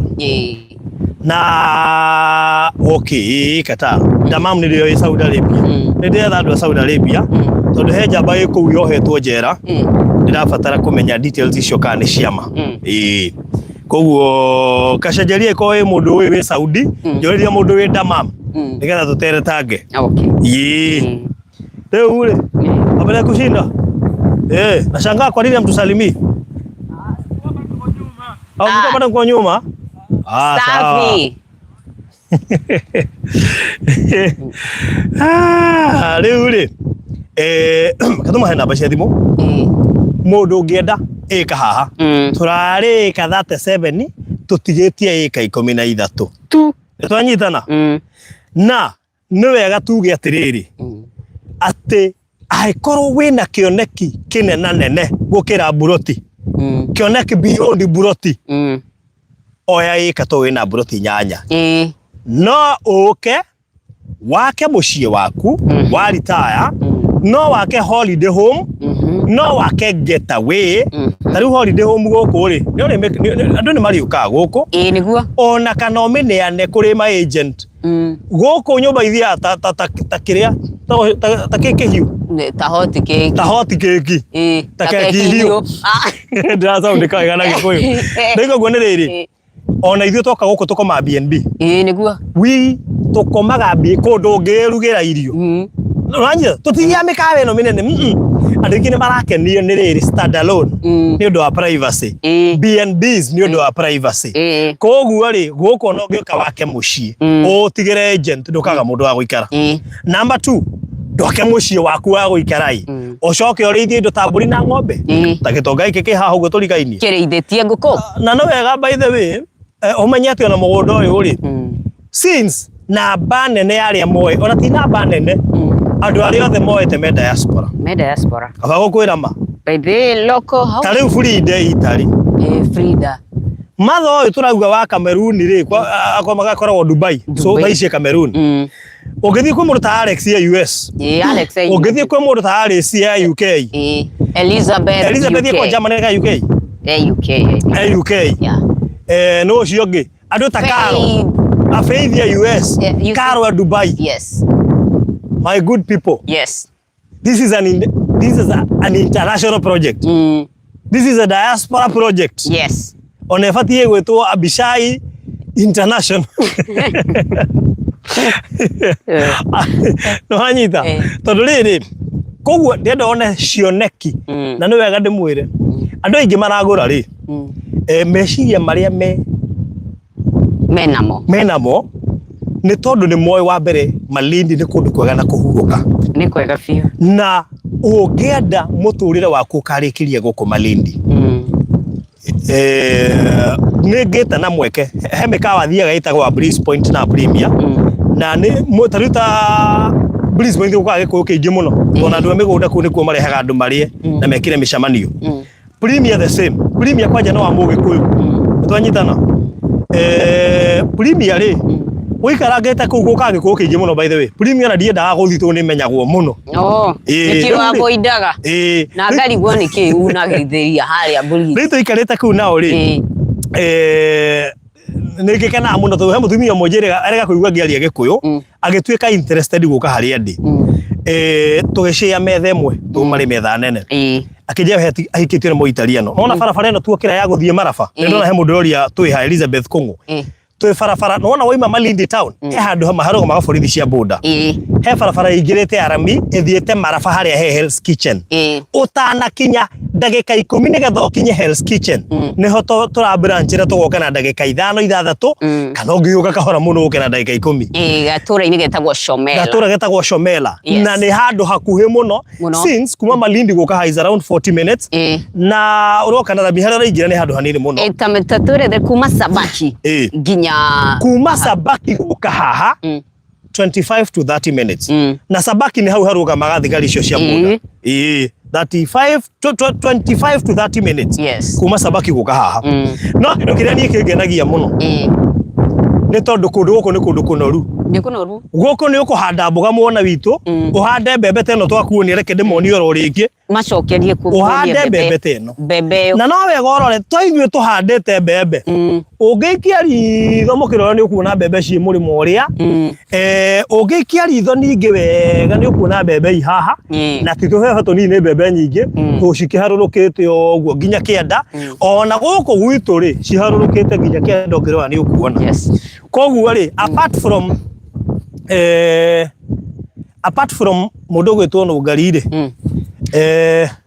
na okay Qatar Damam ni rio Saudi Arabia ni ndetha andu a Saudi Arabia tondu he njamba iku yohetwo njera ndirabatara kumenya details icio kana ni ciama koguo Kashanjeri ko e mundu wi Saudi njoriria mundu wi Damam nigetha tutere tange leo ule abele kushinda nashangaa kwa nini mtusalimii au mtu bado kwa nyuma safi leo ule katuma hena bacia thimu mundu ngienda eka haha turari ka 37 tutigetie eka 13 tu twanyitana na nĩ wega tuge atiriri ati aikorwo wina kioneki kinena nene gukira buroti kioneki beyond buroti oya eka to wina buroti nyanya no wake muciĩ waku wa retire no wake holiday home no wake getaway tariu holiday home guku ri andu ni mariuka guku niguo ona kana omeneane kuri ma agent guku nyumba ithia ta kiria ta keke hiu ta hoti keki ta keki hiu ndira sound ka igana gikuyu ndiko guo ni riri ona ithuĩ toka guku tukoma BNB niguo tukomaga kundu ngirugira irio ranja tutigia mikawe no minene andu ingĩ nĩ marakenio nĩ rĩrĩ stand alone nĩ ũndũ wa privacy BNBs nĩ ũndũ wa privacy koguo rĩ guku no ngĩuka wake muciĩ utigire agent ndukaga mundu wa guikara number 2 ndoke muciĩ waku wa guikara ucoke ũrĩithie indo ta mbũri na ng'ombe ta gĩtonga gĩkĩ kĩ haha ũguo tũrigainie kĩrĩithĩtie ngũkũ na no wega by the way umenyete ona mũgũnda ũyũ rĩ since namba nene yarĩa moe ona ti namba nene andu arĩa othe moete me diaspora aba gũkwĩra ma by the local house tarĩu Frida itari Frida matho ũyũ tũrauga wa Cameroon rĩ kwa magakoragwo Dubai so thaicie Cameroon ũngĩthiĩ kwĩ mũndũ ta Alex ya US ũngĩthiĩ kwĩ mũndũ ta Alice ya UK Elizabeth kwa Germany ka UK UK no ũcio ũngĩ andũ ta Karo Faith ya US Karo ya Dubai my good people this is an international project this is a diaspora project ona ibatie gwĩtwo Abishai International no hanyita tondu rĩrĩ koguo ndenda one cioneki na nĩ wega ndĩmwĩre andũ aingĩ maragũra rĩ meciria marĩa menamo nĩ tondu nĩ moe wa mbere Malindi nĩ kũndũ kwega na kũhurũka nĩ kwega biũ na ũngĩenda mũtũrĩre waku ũkarĩkĩria gũkũ Malindi nĩ ngĩte na mweke he mĩkawa thiaga ĩtagwo Breeze Point na Premier na nĩ mũtaruta Breeze Point gũkaga gĩkũyũ kĩingĩ mũno ona andũ a mĩgũnda kũu nĩkuo marehaga andũ marĩe na mekĩre mĩcemanio Premier the same Premier kwanja no wa mũgĩkũyũ twanyitana Premier rĩ ũikarangĩte kũu gũkaga gĩkũyũ kĩingĩ mũno by the way Premier na ndiendaga gũthitwo nĩ menyagwo mũno nĩkĩ wagũindaga na ngarigwo nĩkĩ unagĩithĩria harĩa mbũri rĩu tũikarĩte kũu nao rĩ nĩngĩkenaga mũno tondũ he mũtumia mũnjĩrĩga arega kũigua ngĩaria gĩkũyũ agĩtuĩka interested gũka harĩa ndĩ tũgĩcĩa metha ĩmwe tũmarĩ metha nene akĩnjĩra ahikĩtio nĩ Mũitaliano nona barabara ĩno tuokĩra ya gũthiĩ Maraba ndona he mũndũ ũrĩa twĩha Elizabeth Kũng'ũ twĩ barabara nona waima Malindi town he handũ maharũgama maborithi cia boda he barabara ingĩrĩte Arami ĩthiĩte Maraba harĩa he Hell's Kitchen ũtanakinya ndagĩka 10 nĩgetha ũkinye Hell's Kitchen nĩho tũrambranchĩra tũgoka na ndagĩka 5-6 kana ũngĩũka kahora mũno ũke na ndagĩka 10 gatũra-inĩ getagwo Shomela na nĩ handũ hakuhĩ mũno since kuma Malindi gũka is around 40 minutes na ũroka na mĩharĩra ingĩra nĩ handũ hanini mũno tũrĩte kuma Sabaki nginya kuma Sabaki gũka haha 25 to 30 minutes na Sabaki ni hau haruga magathi gari icio cia boda 25 to 30 minutes kuma Sabaki gũka haha no kĩndũ kĩrĩa niĩ kĩngenagia mũno nĩ tondũ kũndũ gũkũ nĩ kũndũ kũnoru gũkũ nĩ ũkũhanda mboga muona witũ ũhande mbembe teno twakuonia reke ndĩmonie oro rĩngĩ macokerie ũhande mbembe teno na no wega ũrore twaithuĩ tũhandĩte mbembe ũngĩikia ritho mũkĩrora nĩ ũkuona mbembe ciĩ mũrĩmo ũrĩa ũngĩikia ritho ningĩ wega nĩ ũkuona mbembe ihaha na titũhehe tũnini mbembe nyingĩ tũcikĩharũrũkĩte ũguo nginya kĩanda ona gũkũ gwitũ rĩ ciharũrũkĩte nginya kĩanda ũkĩrora nĩ ũkuona koguo rĩ apart from mũndũ gwĩtwo Nũngari rĩ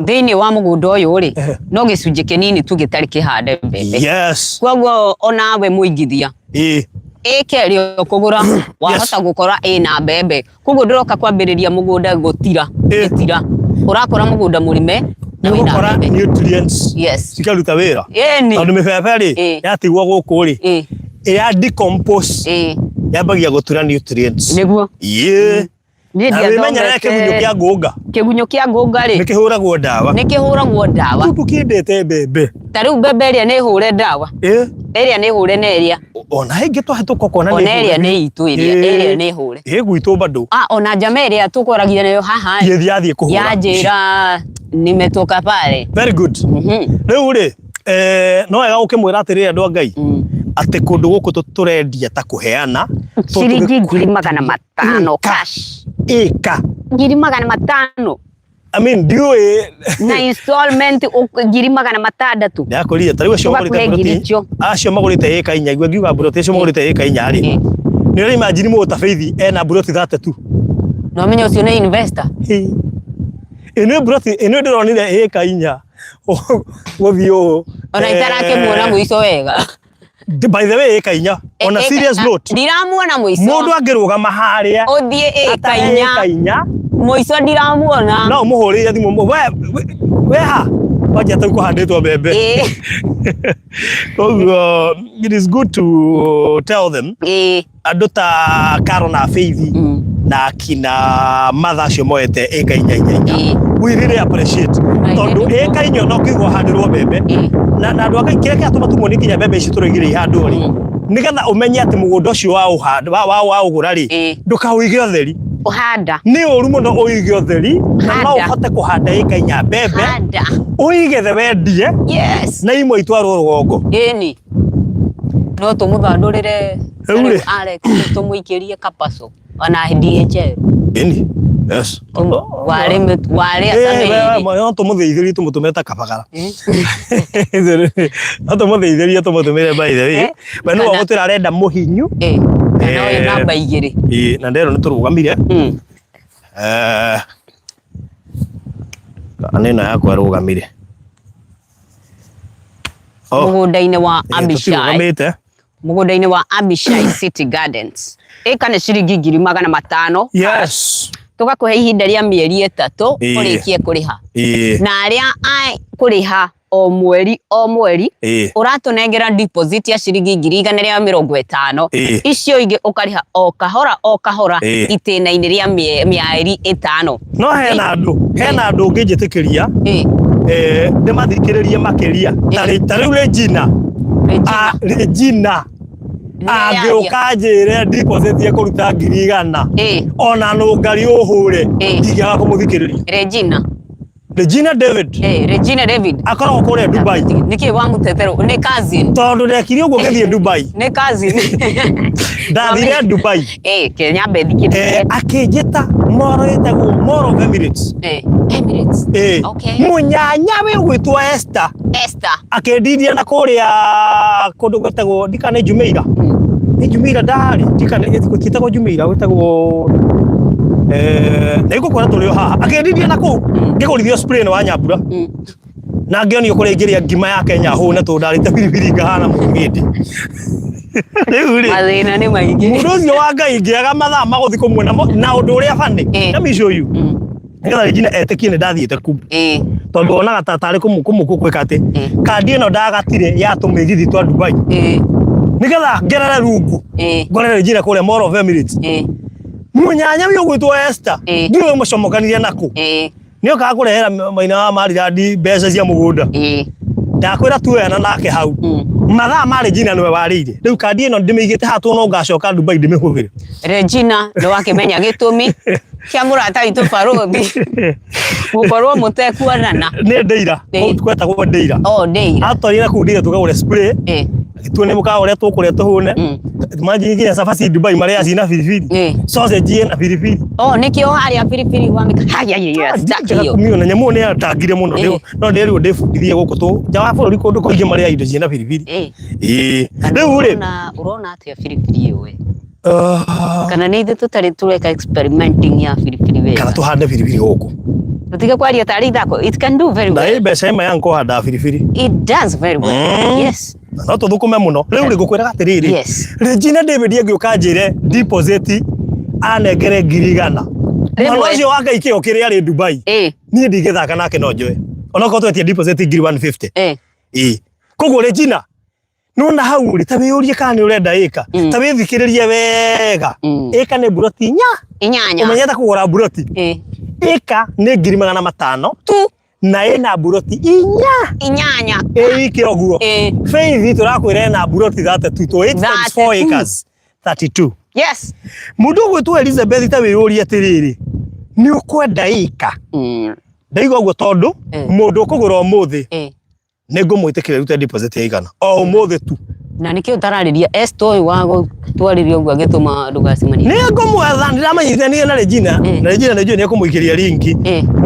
thĩinĩ wa mũgũnda ũyũ rĩ no gĩcunjĩ kĩnini tu gĩtarĩ kĩhande mbembe koguo onawe mũigithia ĩka ĩrĩa ũkũgũra wahota gũkora ĩna mbembe koguo ndĩroka kwambĩrĩria mũgũnda gũtira ũrakora mũgũnda mũrĩme na gukora nutrients cikaruta wira tondu mibebe ri yatigwo guku ri ya decompose yambagia gutura nutrients niguo Menyera kigunyå kia ngånga rä nä kä hå ragwo ndawa tukindete mbembe ta rä u mbembe ä rä a nä hå re ndawa ä rä a nä hå re na ä rä a ona ingä twahätåka kona ona ä rä a nä itå ä rä a nä hå re ä gwitå bandå ona njama ä rä a tå kwaragia nayo haha yathiä kå hå ra yanjä ra nimetoka pale very good rä u rä no wega gå kä mwä ra atä rä andå a Ngai atä kå ndå gå kå tå rendia ta kå heana ciringi 500 cash ika 500 I mean ndiwe na installment 600 ndakorire tari acio magurite ika inya igwe ngiuga buroti acio magurite ika inya ri ni ri imagine mu ta Faith ena buroti 32 no menyo ucio ni investor ene buroti ene ndironire ika inya gothio ona itarake muona muico wega by the way ika inya on a serious note ndiramuona muico mundu angirugama haria uthie ika inya muico ndiramuona no muhurire thimu we ha wacha ta kuhanditwo mbembe so it is good to tell them andu ta Karo na Faith na kina matha acio moete ika inya we really appreciate tondu ika inya no kigwo handirwo mbembe na andu akaikire kia tumatumwo ni kinya mbembe ici turigire ihandwo ri nigetha umenye ati mugunda ucio wa uhanda wa ugura ri ndukawige utheri uhanda ni uru muno uige utheri na no uhote kuhanda ika inya mbembe uige the wendie na imwe itwarwo rugongo ni no tumuthandurire Alex tumuikirie kapaso ona DHL yes wale asameni no tumutheithirie tumutumeta kabagara no tumutheithirie tumutumire by the way bano wagutira arenda muhinyu no namba 2 na ndero ni turugamire anena yakwa rugamire mugunda-ini wa Abishai mugunda-ini wa Abishai City Gardens ika nä ciringi 500 yes tugakuhe ihinda ria mieri 3 kurikie kuriha na aria kå rä ha o mweri uratunengera deposit ya ciringi 150 icio ingi ukariha o kahora itena-ini ria mieri 5 no hena andu ngijitikiria ndimathikiririe makiria ta riu Regina ange ukanjire deposit ya kuruta 100 ona no ngari uhure ndigaga kumuthikiriria Regina David akoragwo kuria Dubai niki wa mutetero ni cousin tondu ndekire uguo ngithie Dubai ni cousin ndathire Dubai Kenya bethikire akinjita Mall of Emirates okay munyanya we gwitwa Esther akendiria na kuria kundu gwetagwo ndikane Jumeira ni Jumeira ndari ndikane gwitagwo Jumeira gwetagwo niko kora tuli haha akendiria na ku ngigurithio spray no wa Nyambura na ngionio kuri ngiria ngima ya Kenya hune to ndarite biribiri ngahana mungindi mathina ni maingi mundu ucio wa Ngai ngiaga mathaa maguthi kumwena na undu uria bani let me show you ngetha Regina etikie ni ndathiite ku tondu onaga tatari kumukwika ati kandi ino ndagatire ya tumigithi twa Dubai nigetha ngerere rungu ngorere Regina kuria Mall of Emirates munyanya we gwitwo Esther ndiwe mucomokanirie naku ni okaga kurehera maina wa Mariradi mbeca cia mugunda ndakwira tuena nake hau mathaa ma Regina niwe warire riu kandi ino ndimigite hatu no ngacoka Dubai ndimihuvire Regina ndo wakimenya gitumi kia murata witu Farothi gukorwo mutekuonana ni ndeira twetagwo ndeira atwarire ku ndeira tukagure spray tuone mukaga uria tukuria tuhune imagine nginya cabaci Dubai maria cina biribiri sausage na biribiri nikio haria biribiri wa stakio na nyamu ni atangire muno no nderiwo ndifundithie guku tu jawa bũrũri kundu kuingi maria indo cina biribiri riu ri urona atia biribiri iwe kana ni ithu tutari tureka experimenting ya biribiri we kana tuhande biribiri guku tutige kwaria tari ithako it can do very well na mbeca ema yanko handa biribiri it does very well yes no tuthukume muno riu ri gukwira atiriri Regina David angiuka njire deposit anengere 100 mwana ucio wa Ngai kio kiri ari Dubai ni ndigithaka nake no njoe ona ko twetia deposit ngiri 150 koguo Regina nona hau ri tabe urie kana ni urenda ika tabe thikiririe wega ika ni buroti inyanya umenyeta kugura buroti ika ni ngiri 500 tu na ina buroti inyanya iki oguo Faith turakwira na buroti 32 to 8 times 4 acres 32 yes mundu gwitu Elizabeth tabe urie atiriri ni ukwenda ika ndaigo uguo tondu mundu kugura umuthi ningumwitikira rute deposit ya igana o umuthi tu na nikio tarariria estoy wago twariria uguo agituma ndugacimani ningumwetha ndiramanyithania na Regina na Regina najua ni akumuikiria linki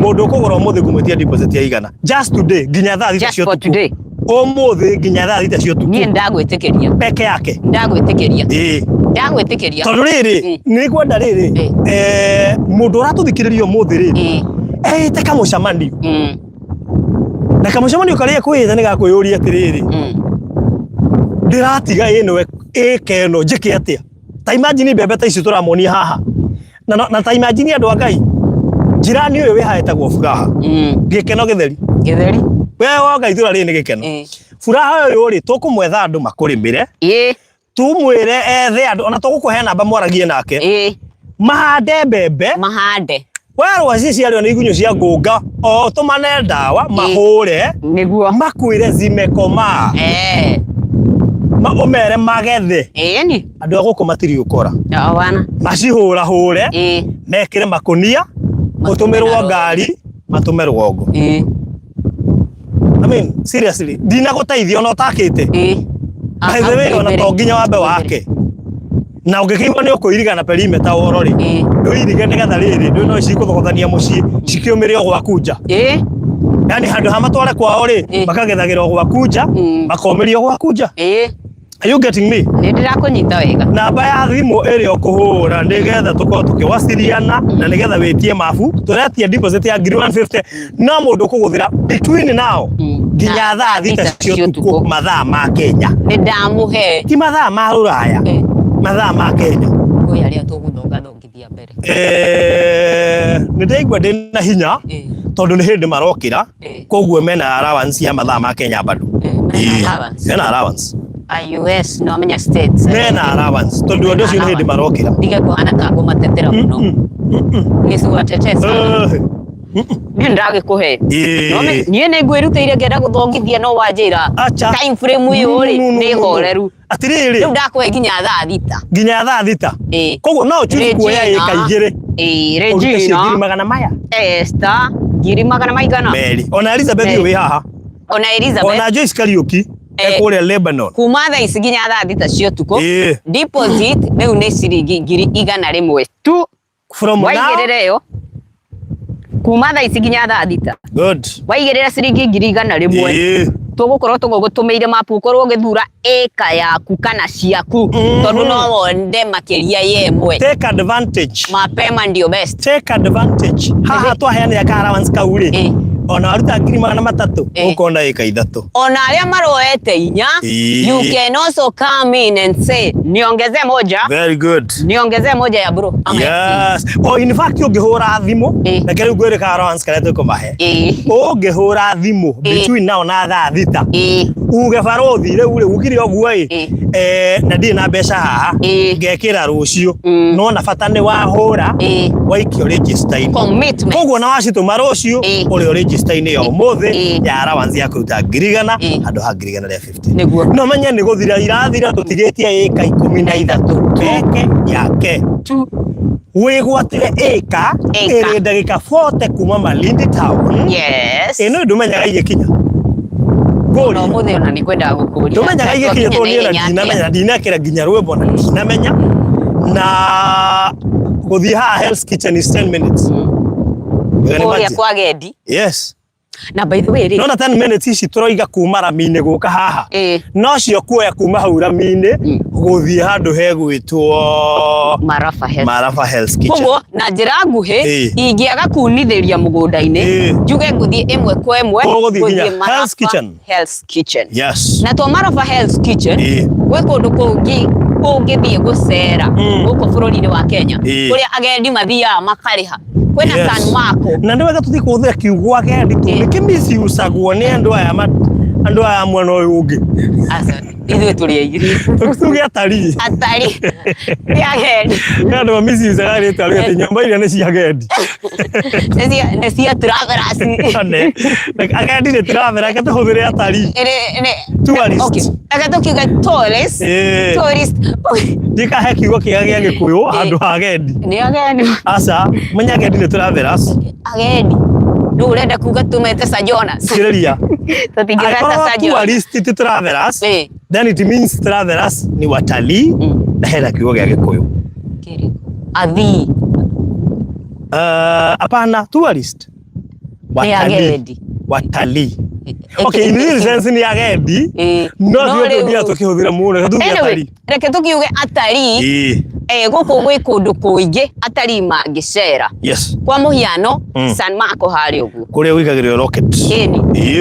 mundu kugura umuthi ngumwitia deposit ya igana just today ginya thaa thita cio tu umuthi ginya thaa thita cio tu ni ndagwitikiria peke yake ndagwitikiria ndagwitikiria tondu riri ni kwenda riri mundu uratuthikiriria umuthi riri teka mucamanio na kamucamanio karia kwitha ni gakwiyuria atiriri ndiratiga ino eno njike atia ta imagine bebe ta ici turamonia haha na ta imagine andu agai jirani uyu wihaetagwo Furaha gikeno githeri we woga ithura ri ni gikeno Furaha uyu ri tukumwetha andu makurimire tumwire ethe andu ona tugukuhe namba mwaragie nake mahande bebe Wero sisi alio ni igunyo cia ngunga o tumane ndawa mahure niguo makwire zimekoma umere magethe ni andu aguko matiri ukora wana macihura hure mekire makunia utumirwo ngari matumirwo ngo I mean seriously dina guteithio no takite ahewe ona to nginya wambe wake na ungikigwa ni ukuirigana perimeter orori nduirige nigetha riri ndu no cikuthogothania mucii cikiumire gwakunja yani handu hamatware kwao ri makagethagirwo gwakunja makomerio gwakunja are you getting me ni ndirakunyita wega namba ya thimu iri okuhura nigetha tuko tukiwasiliana na nigetha witie mafu turetia deposit ya 150 na mundu kuguthira between now ginya thaa thita cio tuko mathaa ma Kenya ni ndamuhe ti mathaa ma Ruraya mathaa ma Kenya kuya ria tuguthonga thongithia mbere ni ndaigua ndina hinya tondu ni hindi marokira koguo mena allowance ya mathaa ma Kenya bado mena allowance US no menya states mena allowance tondu undu cio ni hindi marokira dige ko anaka gumatetera muno nisu atetesa ni ndage kuhe nie ne ngwirutire ngenda guthongithia no wanjira time frame uyu ri ni horeru atiriri ndu ndakwe ginya thaa thita koguo no choose kuoya eka igire Regina magana maya Esther ngiri magana maigana Mary ona Elizabeth wi haha ona Elizabeth ona Joyce Kariuki ekore Lebanon kuma thaa ici ginya thaa thita cio tuko deposit riu ni ciringi ngiri 100 tu from now waigirire yo kuma thaa ici ginya thaa thita good waigirira ciringi ngiri 100 tugukorwo tugutumeire mapu ukorwo ngithura eka yaku kana ciaku tondu no wonde makiria yemwe take advantage mapema ndio best take advantage haha twaheana ya allowance kauri ona aruta ngiri 300 ukona eka 3 ona aria maroete inya you can also come in and say niongeze moja very good niongeze moja ya bro yes in fact ungihura thimu na kero gwere ka allowance kare tukumahe ungihura thimu between now na thaa thita uge barothi riu ukiri oguo na ndi na mbeca haha ngekira rucio no na bata ni wahura waikio register in commitment koguo na wacituma rucio uri register in yo muthi ya allowance ya kuruta ngirigana andu ha ngirigana ria 50 no menya ni guthira irathira tutigetie eka 13 peke yake wigwatire eka iri ndagika 40 kuma Malindi town yes ino ndumenyaga igikinya no muthi ona ni kwenda gukuria ndumenyaga igikinya toni na ndinamenya ndinakira ginya rwembo na ndinamenya na guthia ha Hell's Kitchen is 10 minutes kuria kwa Gedi yes na by the way no na 10 minutes ici turoiga kuma Ramine guka haha no cio kuoya kuma hau Ramine guthia handu hegwitwo Marafa Hell's Kitchen koguo na njira nguhi ingiaga kunithiria mugunda-ini njuge nguthie imwe kwa imwe guthie Hell's Kitchen yes na to Marafa Hell's Kitchen gwe kundu kungi ungithie gucera guku bururi-ini wa Kenya kuria agendi mathia makariha kwena San Marco na ndiwega tuthi kuthia kiugo agendi tu nikimisi usagwo ni andu aya mwena uyu ungi asa ithuĩ tũrĩ aingĩ tuge atari nĩ agendi andũ misi usaga rĩtwa rĩu nyũmba iria nĩ cia agendi nĩ cia travelers agendi nĩ traveler reke tũhũthĩre atari tourist reke tũkiuge tourist ndikahe kiugo kĩega gĩa Gĩkũyũ andũ a agendi nĩ agendi aca menya agendi nĩ travelers agendi ndio urenda kuga tumete Sir Jonas kiriria tutingireta Sir Jonas tourist travelers then it means travelers ni watalii na hela kiugo gĩa Gĩkũyũ kiri athii hapana tourist watalii okay in this sense ni agendi no ndio tukihũthĩra mũno anyway reke tukiuge atari guku gwi kundu kuingi atari mangicera yes kwa muhiano San Marco hari uguo kuria wikagirio rocket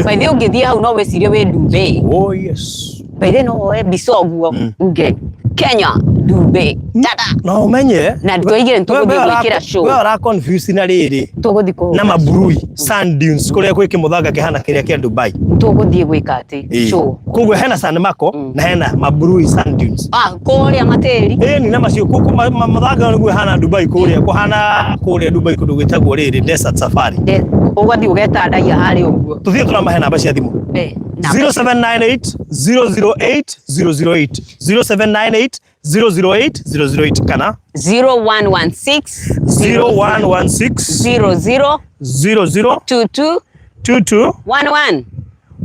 by the ungithie hau no wecirie wi Dubai oh yes by the no mbica uguo uge Kenya Dubai tata no umenye na tũigire ntuguthi gwikira show we ara confuse na riri tuguthi ko na maburui sand dunes kuria gwiki muthanga kihana kiria kia Dubai tuguthi gwika ati show kugwe hena San Marco na hena maburui sand dunes kuria materi ni na macio kuku muthanga ni gwe hana Dubai kuria kuhana kuria Dubai kundu gwitagwo riri desert safari ugathi ugeta ndaia hari uguo tuthie turama hena bacia thimu 0798 008 008 0798 008 kana 0116 00 22 11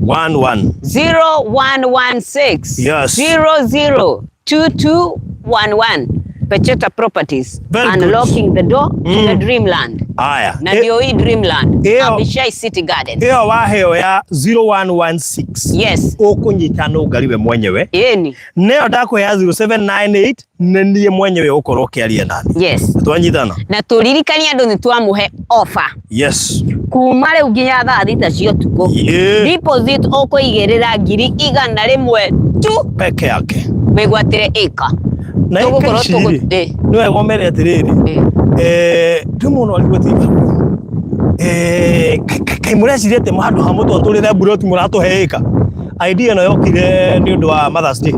0116 yes 00 2211 Pecheta Properties unlocking the door to the dreamland. Aya. Na ndio hii dreamland. Abishai City Garden. Hiyo waheo ya 0116. Yes. Ukunyita no ngariwe mwenyewe. Yeni. Neo dako ya 0798 nendie mwenyewe ukoroke alie nani. Yes. Twanyitana. Na turirikania andu ni twamuhe offer. Yes. Kuma riu nginya thaa thita cia tuko. Deposit ukuigirira ngiri 100 tu peke yake. Wigwatire eka. Na ikashiri niwe gomere atiriri tumuno aligwetiba kai muracirete muhandu hamwe twaturire buroti muratuheika idea no yokire ni undu wa Mother's Day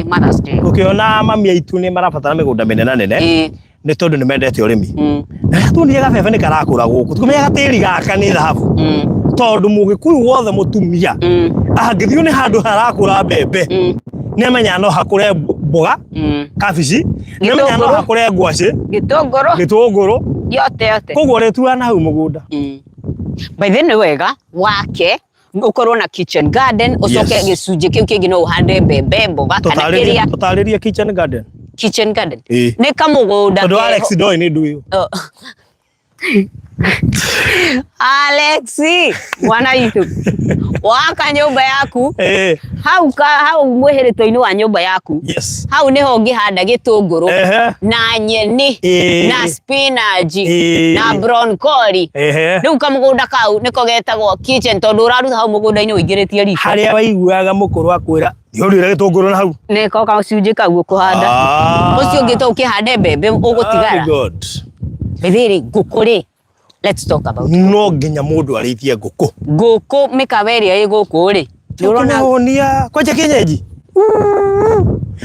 Mother's Day ukiona mami aitu ni marabatara migunda minene nene ni tondu ni mendete urimi na tunire gabebe ni karakura guku tukumenya gatiri gaka ni thahabu tondu mugikuyu wothe mutumia angithio ni handu harakura bebe ni amenya no hakure boga kabici ni amenya no hakure ngwaci gitunguru yote koguo retua na hau mugunda by the way wega wake ukorwo na kitchen garden ucoke gicunje kiu kingi no uhande mbembe mboga kana kiria tutariria kitchen garden ni kamugunda tondu Alex Doi ni nduyu Alexi mwana itu waka nyumba yaku hau mwehereto-ini wa nyumba yaku hau niho ngihanda gitunguru na nyeni na spinach na broccoli riu kamugunda kau niko getagwo kitchen tondu uraruta hau mugunda-ini uingiritie riko haria waiguaga mukuru akwira ndiurire gitunguru na hau niko gacunje kau ukuhanda ucio ungita ukihande mbembe ugutigara bethiri ngukuri. Let's talk about no nginya mundu arithie nguku mikaberia ĩ guku ri urona kwaje kienyeji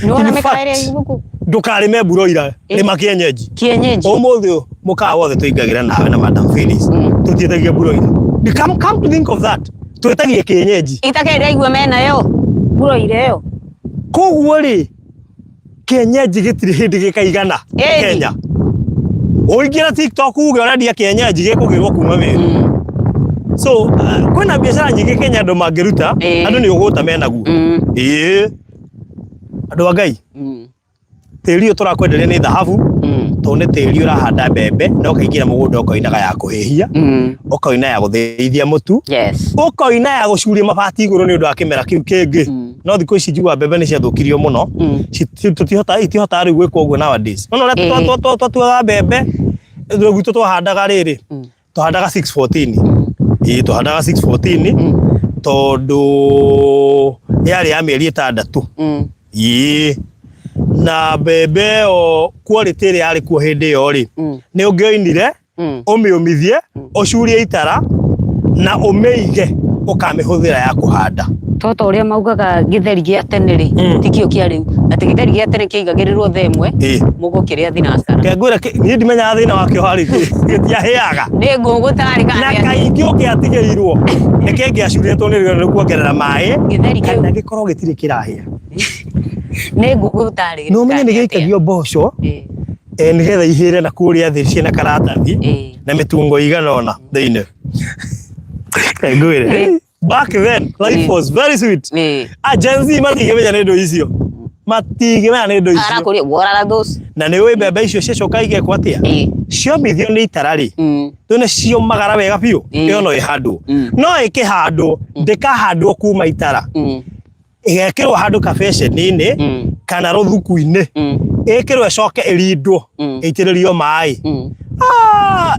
nona mikaberia ĩ guku ndukarime broiler rima kienyeji umuthi mukaa wothe tuingagira nawe na Madam Phyllis tuthietagia broiler come to think of that twetagia kienyeji itakeria igwe mena yo broiler yo koguo ri kienyeji gitiri hindi gikaigana Kenya oingira TikTok uge oradia kienyeji gikugirwo kuma weru so kwina biashara nyingi Kenya ndo mangiruta andu ni uguta menaguo andu agai tiri turakwenderia ni dhahabu to ni tiri urahanda mbembe no kaingira mugunda ukoinaga ya kuhihia ukoina ya guthithia mutu ukoina ya gucuria mabati iguru ni undu wa kimera kiu kingi no thikũ ici njigua mbembe ni ciathukirio muno itihota riu gwikwo uguo nowadays no twatuaga mbembe gwitũ twahandaga riri twahandaga 614 twahandaga 614 tondu yari ya mĩeri 6 na mbembe o quality ri ari kuo hindi yo ri ni ungioinire umiumithie ucurie itara na umeige ukamihuthira ya kuhanda toto uria maugaga githeri gia tene ri tikio kia riu ati githeri gia tene kiigagirirwo themwe mugo kiria thinacara kengwira ni ndimenya thina wakio hari gitiahiaga ni ngugutari kana na kaingi ukiatigeirwo nikenge acuretwo ni kuongerera mai githeri kana gikorwo gitire kirahia ni ngugutari no menye ni giikagio mboco nigetha ihire na kuria thi ciena karatathi na mitungo igana ona thiine kengwira. Back then, life was very sweet. Agency matigimenya nendo icio. Matigimenya nendo icio. Ara kuri worara those. Na ni we mbembe icio cicoka igekwo atia? Cio mithio ni itarari. Tune cio magara wega biu. Iyo no ihandwo. No ikihandwo, ndikahandwo kuma itara. Igekirwo handu kabeceni-ini kana ruthuku-ini. Ikirwo icoke irindwo, itiririo mai.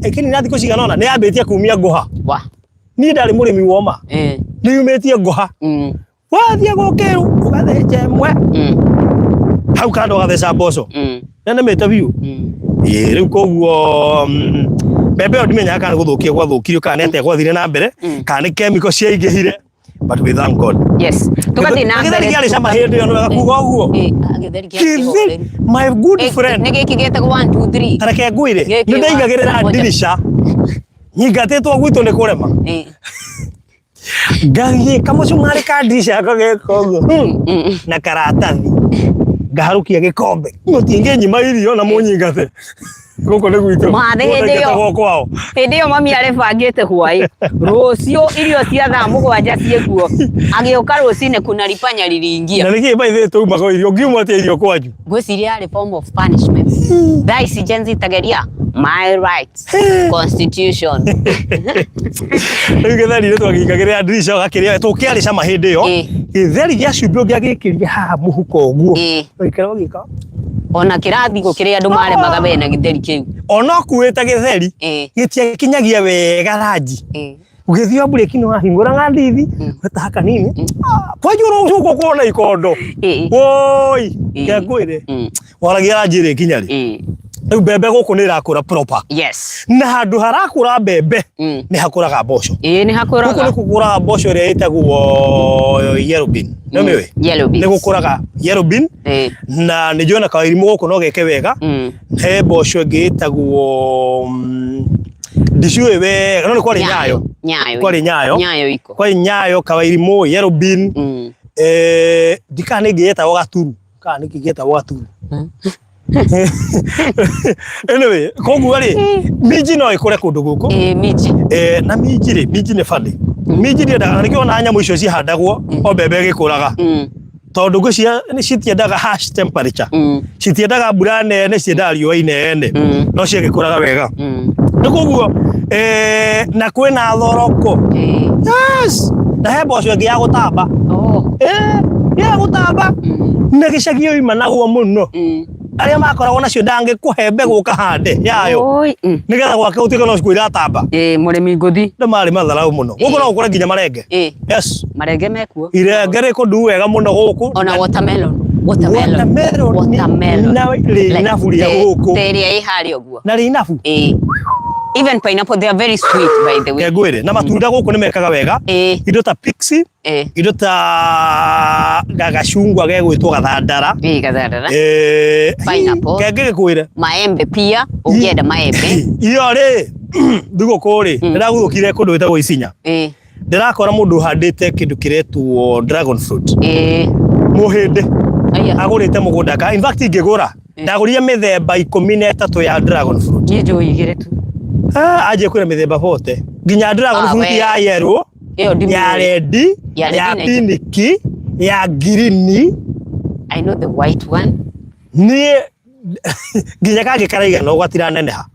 Ikini thiku cigana ona ni ambitie kumia nguha. Ni ndari murimi woma ni yumetie nguha wathie gukiru ugatheje mwe hau kando gatheca mboco nene mete biu riu koguo mbembe ndimenya kana guthukia gwathukirio kana nete gwathire na mbere kana ni chemical ciaingihire but we thank God. Yes, tukathi na mbere githeri cama hindi yo no kuga uguo githeri my good friend ni gikigete 1 2 3 tareke ngwire ni ndaigagirira dirisha nyigatetwo gwitu ni kurema gagie kama cumari ka dirisha kageko uguo na karatathi ngaharukia gikombe mutinge nyima irio na munyingate goko ni gwitu hindi yo mami aribangite hwai rucio irio cia thaa 7 ciekuo agioka rucine kuna ripanya riringia na niki baithe tuuma ko irio ngiumwa te irio kwanyu gwiciria ari form of punishment daisi jenzi tageria my rights constitution githeri twagikagirira dirisha gakiria tukiari cama hindi yo githeri gia cumbi ngiagikiria haha muhuko uguo ikero gika ona kirathi gukiria andu mare magabe na githeri kiu ona kuita githeri gitia kinyagia wega ranji ugithio break no hingura ngandithi wetaka nini pajuro uko kuona ikondo oi kengwire waragia ranji ri kinyari mbembe guku ni irakura proper. Yes. Na handu harakura mbembe ni hakuraga mboco. Ni hakuraga. Guku ni kugura mboco ria itagwo yellow bean. No miwe? Yellow bean. Ni gukuraga yellow bean. Na ni jona kairimu guku no geke wega. He mboco ingi itagwo ndicue wega no ni kwari nyayo. Kwari nyayo. Nyayo iko. Kwari nyayo kairimu yellow bean. Dikane ngiyetagwo gaturu. Kana ngiyetagwo gaturu. Anyway, koguo ri miji no ikure kundu guku miji na miji ri miji ne fandi miji ri ndaga nikio na nyamu icio cihandagwo o mbembe gikuraga tondu gucia ni citiendaga harsh temperature citiendaga mbura nene ciendaga riũa inene no ciagikuraga wega ni koguo na kwina thoroko yes na he mboco ingi ya gutamba ya gutamba na gicagio ima naguo muno aria makoragwo nacio ndangikuhe mbegu kahande yayo nigetha gwake utige no cikwira tamba murimi nguthi ndo mari matharau muno guku no ukore nginya marenge yes marenge mekuo irenge riko ndu wega muno guku ona watermelon na inafu ria guku teria ihari oguo na ri inafu even pineapple they are very sweet by the way kengwire na matunda guku ni mekaga wega indo ta pixie indo ta gagacungwa gegwitwo gathandara gathandara pineapple kenge kwire maembe pia ungienda maembe iyo ri thiguku ri ndiraguthukire kundu witagwo Isinya ndirakora mundu handite kindu kiretwo dragon fruit muhinde agurite mugunda ka in fact ingigura ndagurire mithemba 13 ya dragon fruit ni njo igire tu aje kwira mithemba bote nginya dragon fruit ya yellow ya red ya pink ya green I know the white one ni nginya kage karaiga no gwatira neneha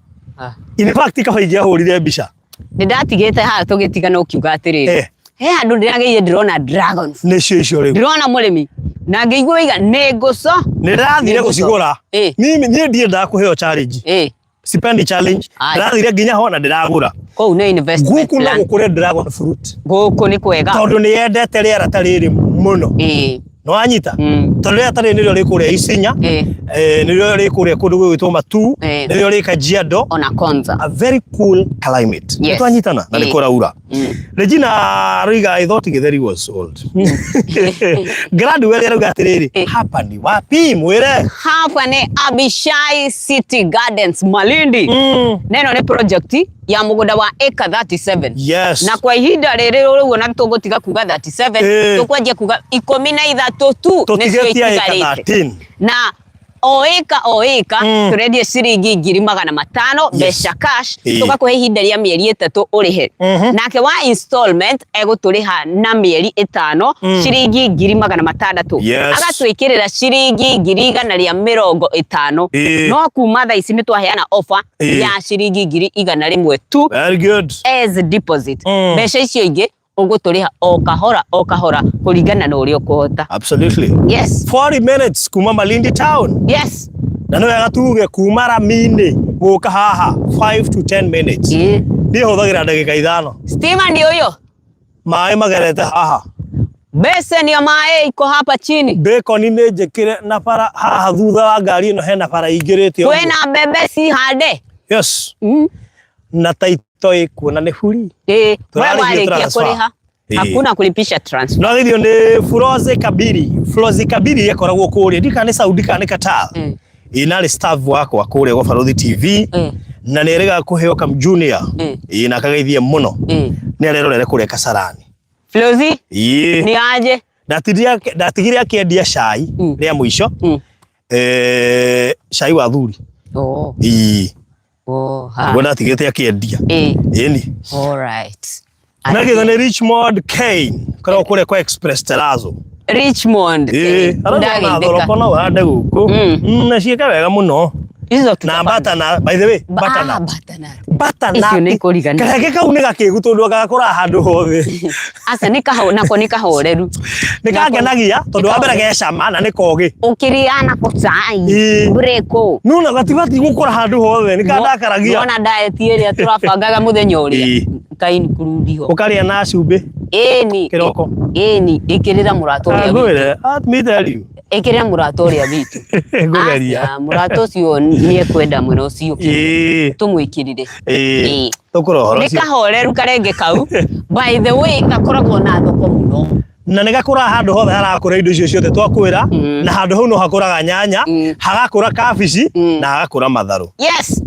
in fact kabaingia hurire mbica ni ndatigite ha tugitigana ukiuga atiri he andu ndirageire ndirona dragon ni cio ri ndirona murimi na ngeigua iga ni nguco ni ndathire gucigura ni ndie ndakuheo challenge sipendi challenge ndathire nginya hona ndiragura kou ni investment guku no gukure dragon fruit guku ni kwega tondu ni yendete riera tariri muno no anyita tole atari nilio rikuria Isinya nilio rikuria kundu gwitwo Matu nilio rikajiado ona Konza, a very cool climate. Yes. Twanyitana na nikuraura Regina Riga, I thought Githeri was old. Gradu wele ruga atiriri hapa ni wapi mwire? Hapa ni Abishai City Gardens Malindi. Neno ni project ya mugunda wa eka 37. Yes. Na kwa ihinda riri uona tugotiga kuga 37 tukwanjia kuga 13 tu tutigetia eka 13 na o eka turedia ciringi 500 mbeca cash tugakuhe ihinda ria mieri 3 urihe nake wa installment eguturiha na mieri 5 ciringi 600 agatwikirira ciringi 150 no kuma thaa ici ni twaheana offer ya ciringi 100 tu. Very good. As deposit mbeca icio ingi uguturiha o kahora kuringana na uria ukuhota. Absolutely. Yes. 40 minutes kuma Malindi town. Yes. Na no yagatuge kuma Ramini guka haha 5 to 10 minutes. Ni huthagira ndagika 5. Stima ndio hiyo. Mai magerete haha. Beseni ya mae iko hapa chini. Bacon ni njekire na para haha thutha wa ngari ino hena para igirite. Kwena bebe si hade. Yes. Na taito ikuona ni huri. Wale kuriha. Hakuna kulipisha transfer. No thio ni Flozi Kabiri yakoragwo kuria ndika ni Saudi kana Qatar. Ina staff wako wa kuria kwa Farodhi TV. Na nerega kuheo kam junior. Ina kagaithie muno. Ni arerorere kuria Kasarani. Flozi? Ni aje? Ndatigiria akiendia cai ria mwisho. Cai wa thuri. Wona tigete akiendia. Eni. All right. Na githa ni Richmond Kane kora kure kwa Express Terazo. Richmond. Ndagitheka. Ndagitheka wande guku. Na cieka wega muno. Izo na batana, by the way, batana. Batana. Icio ni kurigana. Kage kau ni gakigutundu gakora handu hothe. Asa ni kaho nako ni kahoreru. Ni kagenagia tondu wa mbere gecama na ni kogi. Ukiriana kutai. Breko. Nuna gatibati gukora handu hothe ni kadakaragia. Ona diet iria turabangaga muthenya uria. Kaini kurudi ho. Ukaria na cumbi. Eni. Kiroko. Eni ikirira murato ya. Ngwire, me tell you. Ikirira murato ya bitu. Ngugeria. Murato cio ni ekwenda muno cio. Tumwikirire. Tukoro horo cio. Ni kahoreru karenge kau. By the way gakoragwo na thoko muno. Na nĩ gakũra handũ hothe harakũra indo icio ciothe twakwĩra na handũ hau no hakũraga nyanya hagakũra kabici na hagakũra matharũ. Yes.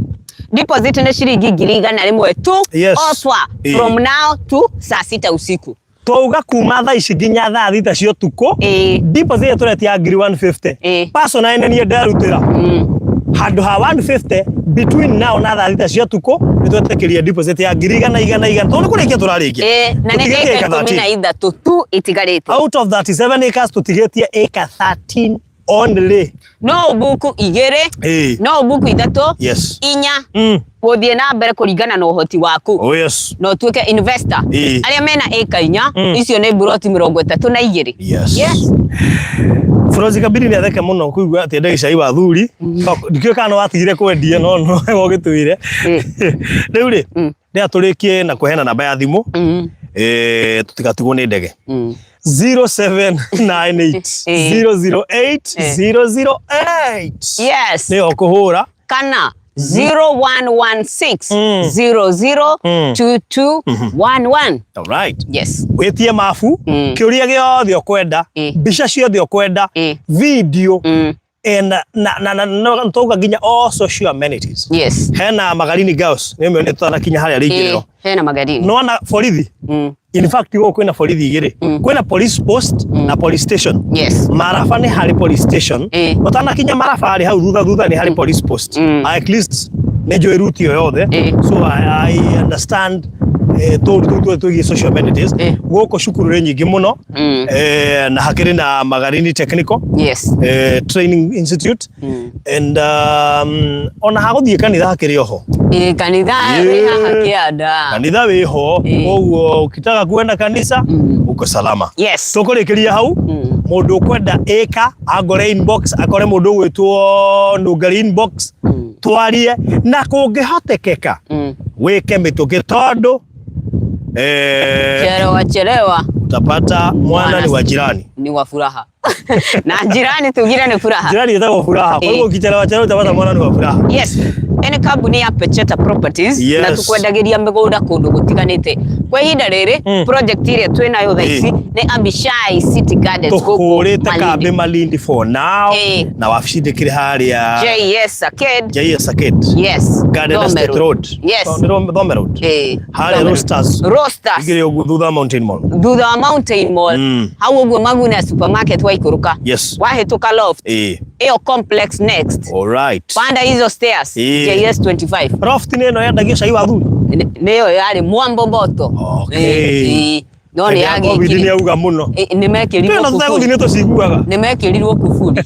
Deposit ni shilingi 100 tu. Offer from now to saa 6 usiku. Twauga kuma thaa ici nginya thaa 6 cia ũtukũ. Deposit turetia 150. Personal nĩ ndarutĩra. Handũ ha 150 between now na thaa 6 cia ũtukũ nĩ twetekeria deposit ya 100 tondũ kũrĩkia tũrarĩkia. Na nĩ eka 13 tu itigarĩte. Out of 37 acres tũtigĩtie acre 13 only. No buku igere, no buku itatu, inya, kuthie na mbere kuringana na uhoti waku. Oh yes. No tuike investor. Aria mena eka inya, icio ni buroti 32. Yes. Flozi Kabiri ni atheke muno kuigua ati ndagi cai wa thuri. Ndikio kana watigire kwendia no gogituire. Riu ri, ni aturikie na kuhena namba ya thimu. Tutigatigwo ni ndege. 0798 008 008. Yes. Ni okuhura kana 0116 002211. All right. Yes. Wetie mafu kiuria giothe okwenda mbica ciothe okwenda video na ntoga ginya all social amenities. Yes. Hena Magarini Girls nime ne tana kinya haria rigiro. Hena Magarini. No na borithi. In fact go kwena borithi igiri. Kwena police post na police station. Yes. Marafa ni hari police station. Otana kinya Marafa hari hau thutha ni hari police post. At least nejo route yothe. So I understand to social amenities. Goko cukuru nyingi muno. Na hakiri na Magarini Technical. Yes. Training Institute. And ona haguthie kanitha hakiri oho. Kanitha hakiada. Kanitha wiho. Oguo ukitaka kwenda kanisa uko salama. Yes. Tukurikiria hau mundu kwenda eka agore inbox akore mundu gwitwo Nugari inbox twarie na kungihotekeka wike mituki tondu chelewa utapata mwana ni wa jirani ni wa furaha. Na jirani tugire ni furaha. Jirani yataka furaha. Kwa hiyo ukichelewa chelewa utapata mwana ni wa furaha. Yes. Ene kambuni ya Pecheta Properties na tukwendagiria migunda kundu gutiganite. Kwa ihinda riri project ile twinayo thaici ni Abishai City Gardens tukurite kambi Malindi for now na wafishindikire haria JS Arcade. Yes. Garden Estate Road. Yes. Thome Road. Haria Roasters. Igire thutha Mountain Mall. Thutha Mountain Mall. Hau uguo Maguna supermarket waikuruka. Yes. Wahituka loft. Iyo complex next. All right. Panda hizo stairs. JS 25. Loft neno yendagia cai wa thuri. Niyo yari Mwamboboto. Okay. No ni yagi. Covid ni auga muno. Nimekirirwo kufuli. Tena tutako thine tuciguaga. Nimekirirwo kufuli.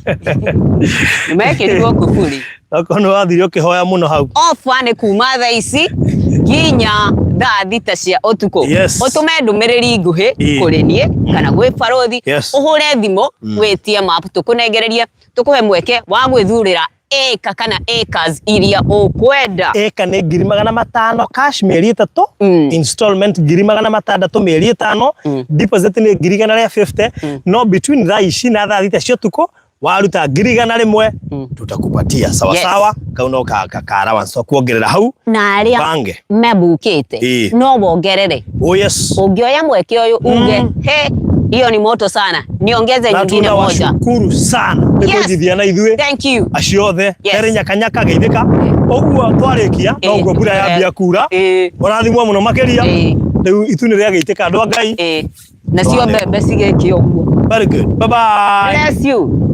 Nimekirirwo kufuli. Akono wathire ukihoya muno hau. Ofa ni kuma thaa ici nginya thaa thita cia utuko. Utume ndumiriri nguhi kuri nie kana gwi barothi uhure thimu witie map tukunengereria tukuhe mweke wa gwithurira eka kana acres iria ukwenda. Eka ni 500,000 cash mieri 3 installment 600,000 mieri 5 deposit ni 150 no between thaa ici na thaa thita cia utuko waruta 100,000 tutakupatia sawa sawa kauna kakara wanso kuongerera hau na aria mebukite no bongerere. Oh yes, ungioya mweke uyu uge he hiyo ni moto sana niongeze nyingine moja. Tunashukuru sana nikujithia na ithue thank you aciothe ere nyakanyaka geithika oguo twarikia no uguo mbura yambia kura orathimwo muno makeria riu itune ria geitika andũ Ngai na cio mbembe cigeke uguo. Very good, bye bye, bless you.